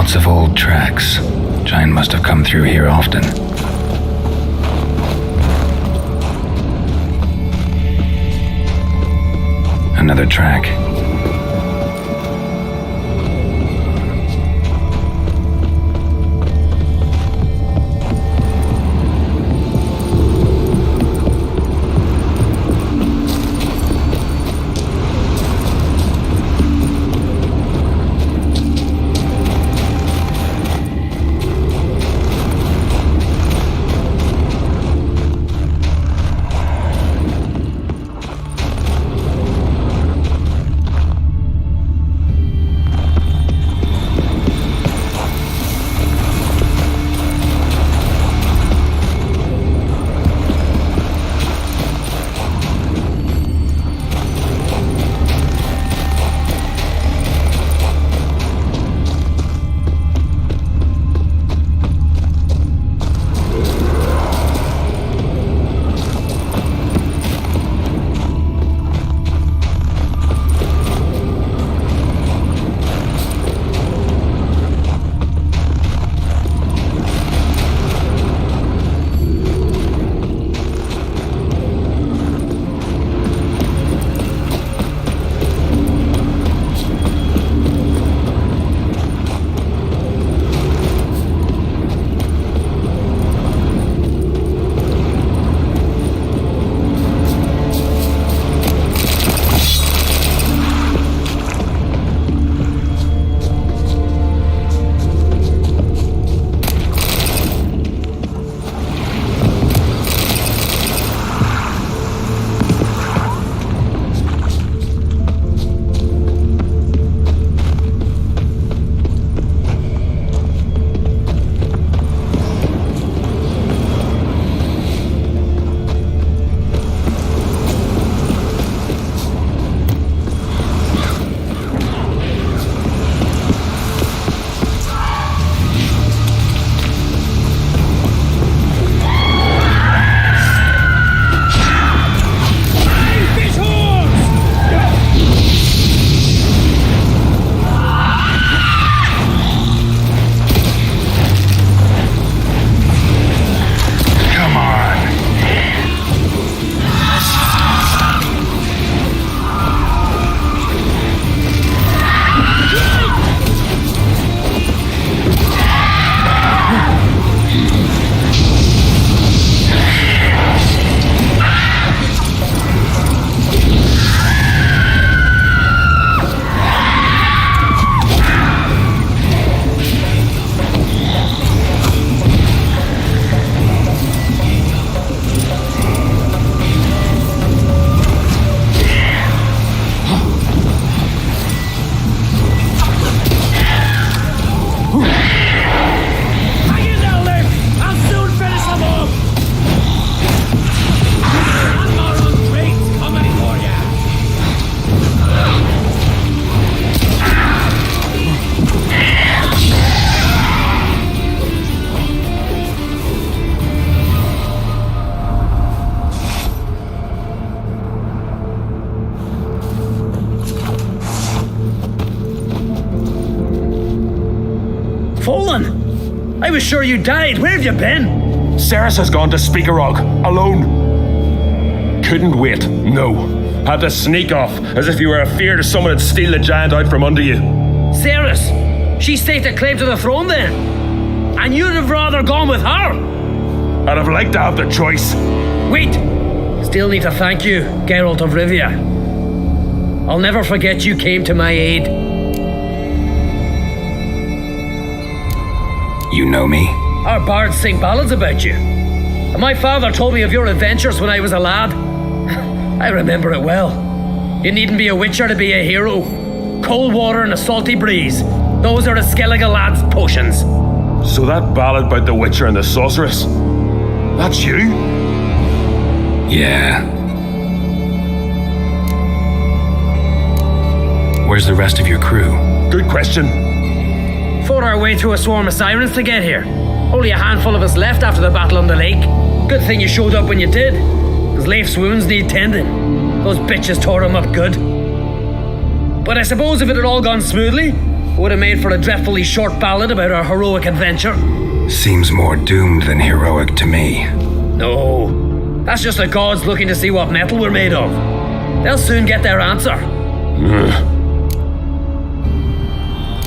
Lots of old tracks. Giant must have come through here often. Another track. Fallen! I was sure you died. Where have you been? Ceres has gone to Speakerog, alone. Couldn't wait, no. Had to sneak off, as if you were afeard of someone would steal the giant out from under you. Ceres! She staked a claim to the throne then? And you'd have rather gone with her? I'd have liked to have the choice. Wait! Still need to thank you, Geralt of Rivia. I'll never forget you came to my aid. You know me? Our bards sing ballads about you. And my father told me of your adventures when I was a lad. I remember it well. You needn't be a witcher to be a hero. Cold water and a salty breeze. Those are the Skellige lad's potions. So that ballad about the witcher and the sorceress, that's you? Yeah. Where's the rest of your crew? Good question. Fought our way through a swarm of sirens to get here. Only a handful of us left after the battle on the lake. Good thing you showed up when you did, because Leif's wounds need tending. Those bitches tore him up good. But I suppose if it had all gone smoothly, Would have made for a dreadfully short ballad about our heroic adventure. Seems more doomed than heroic to me. No, that's just the gods looking to see what metal we're made of. They'll soon get their answer.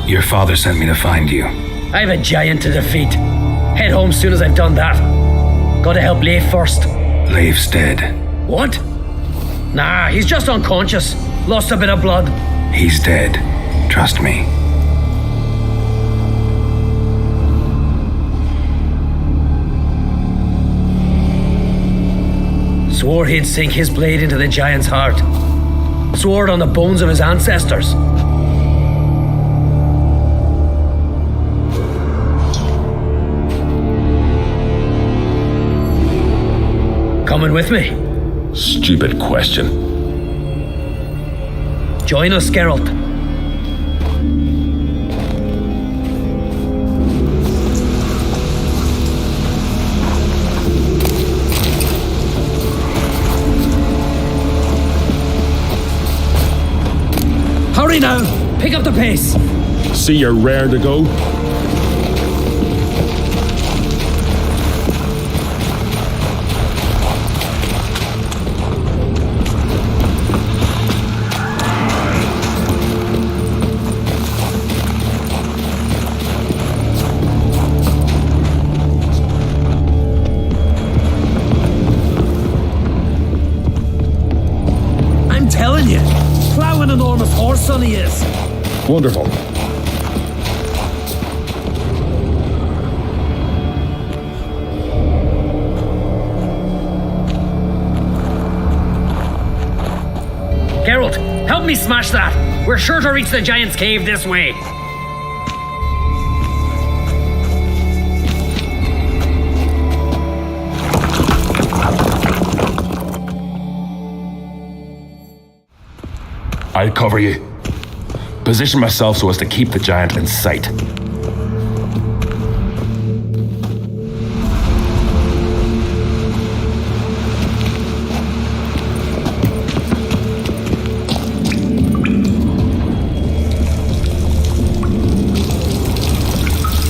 Your father sent me to find you. I have a giant to defeat. Head home soon as I've done that. Gotta help Leif first. Leif's dead. What? Nah, he's just unconscious. Lost a bit of blood. He's dead. Trust me. Swore he'd sink his blade into the giant's heart. Swore it on the bones of his ancestors. Coming with me? Stupid question. Join us, Geralt. Hurry now! Pick up the pace! See you're raring to go? I'm telling you, plow an enormous horse son he is. Wonderful. Geralt, help me smash that. We're sure to reach the giant's cave this way. I'll cover you. Position myself so as to keep the giant in sight.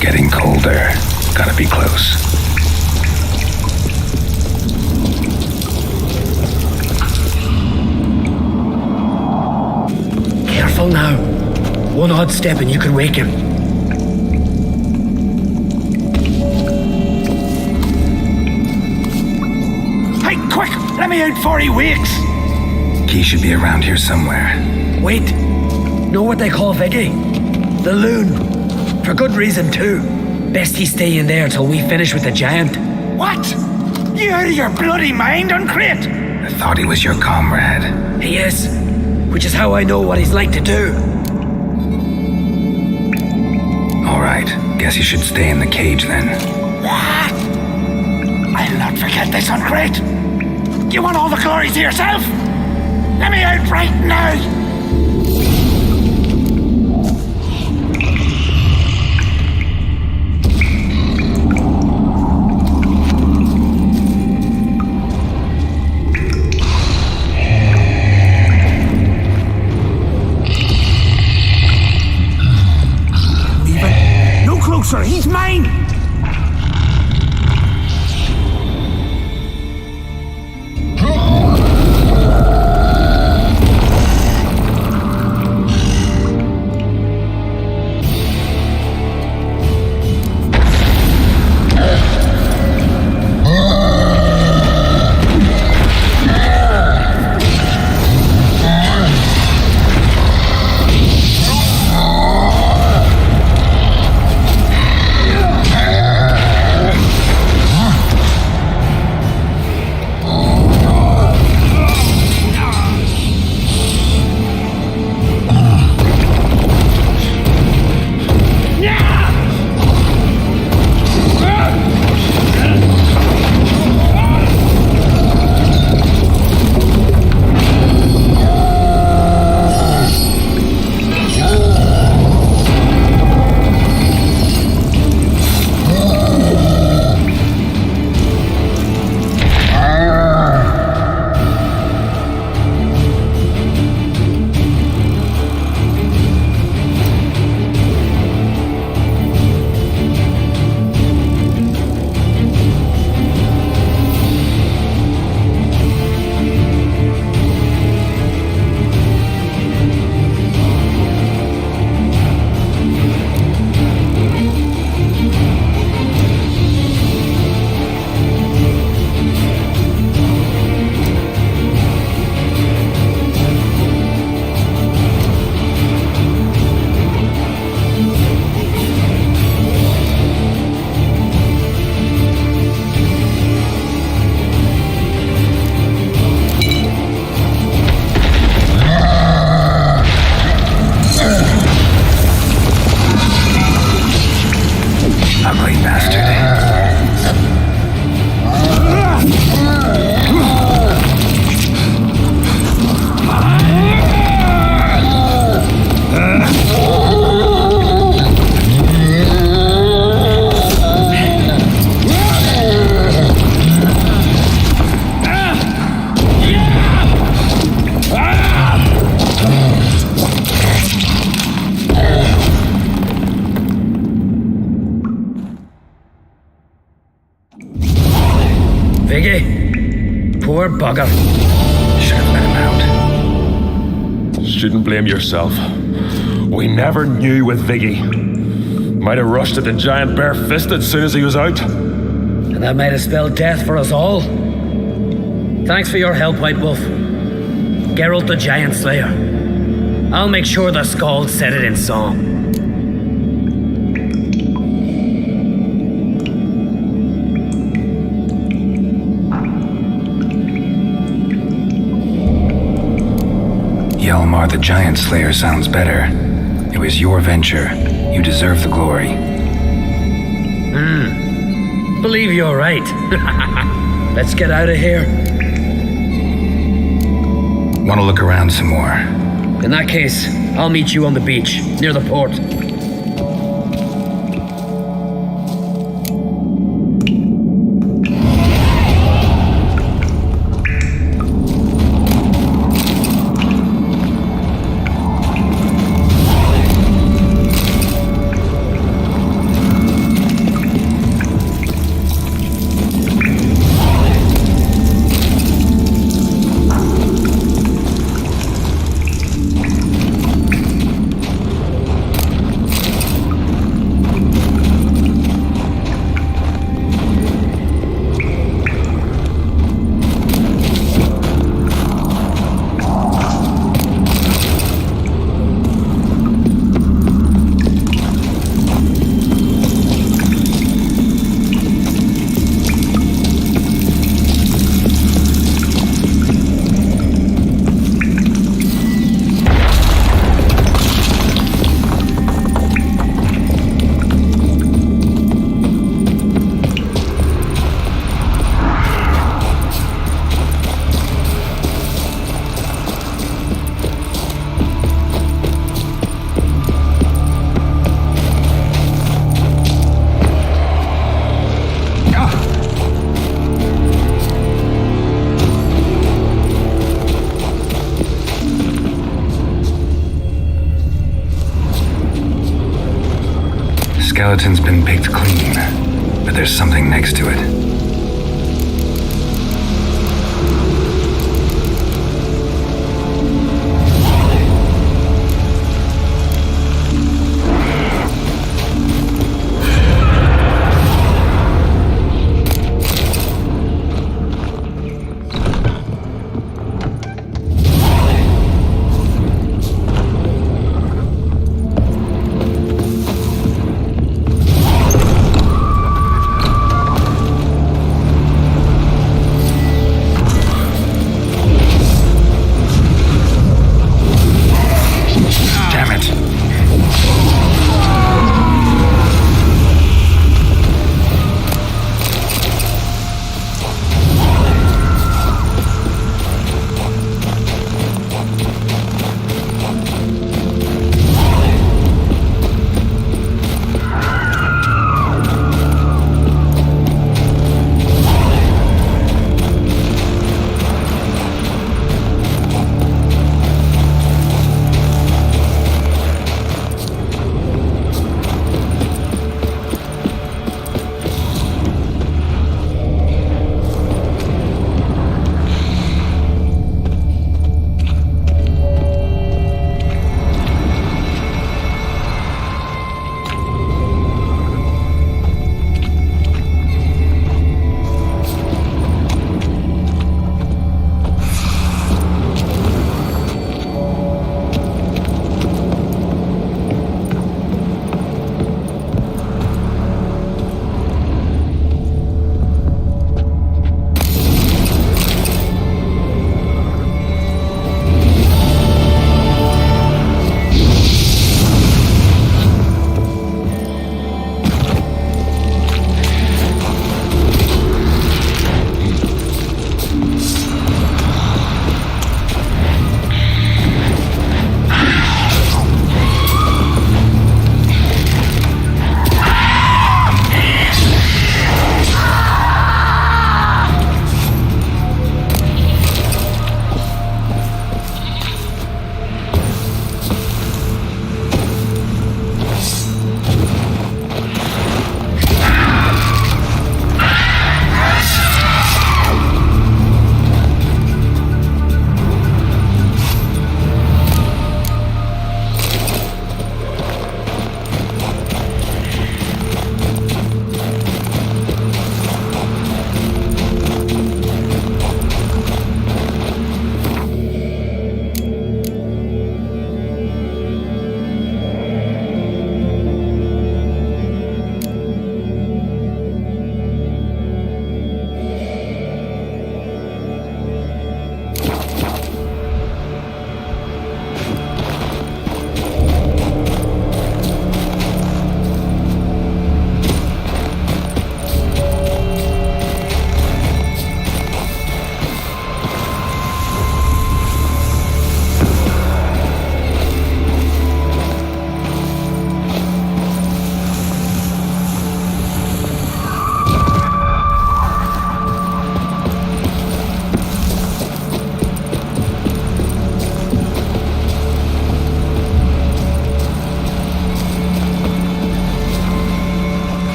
Getting colder. Gotta be close. Careful now. One odd step and you can wake him. Hey, quick! Let me out before he wakes! Key should be around here somewhere. Wait. Know what they call Vicky? The loon. For good reason too. Best he stay in there till we finish with the giant. What? You out of your bloody mind, Uncrate? I thought he was your comrade. He is. Which is how I know what he's like to do. All right. Guess you should stay in the cage then. What? I'll not forget this, Uncrate. You want all the glory to yourself? Let me out right now! Closer, he's mine! Poor bugger. Should have let him out. Shouldn't blame yourself. We never knew with Viggy. Might have rushed at the giant bare-fisted as soon as he was out. And that might have spelled death for us all. Thanks for your help, White Wolf. Geralt the Giant Slayer. I'll make sure the Scald said it in song. Hjalmar the Giant Slayer sounds better. It was your venture. You deserve the glory. Believe you're right. Let's get out of here. Want to look around some more? In that case, I'll meet you on the beach, near the port. Skeleton's been picked clean, but there's something next to it.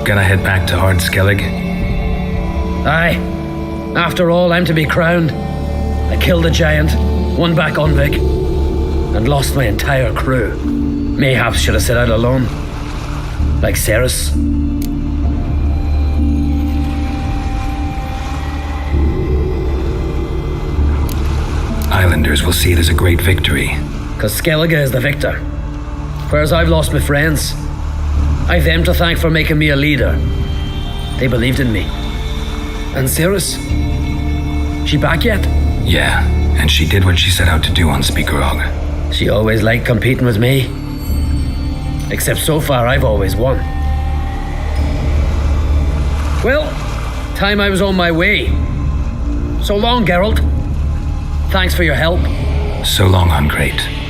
Gonna head back to Ard Skellig? Aye. After all, I'm to be crowned. I killed a giant, won back Unvik, and lost my entire crew. Mayhaps should have set out alone. Like Ceres. Islanders will see it as a great victory. Cause Skellige is the victor. Whereas I've lost my friends. I've them to thank for making me a leader. They believed in me. And Ceres? She back yet? Yeah, and she did what she set out to do on Speakerog. She always liked competing with me. Except so far I've always won. Well, time I was on my way. So long, Geralt. Thanks for your help. So long, Ungreat.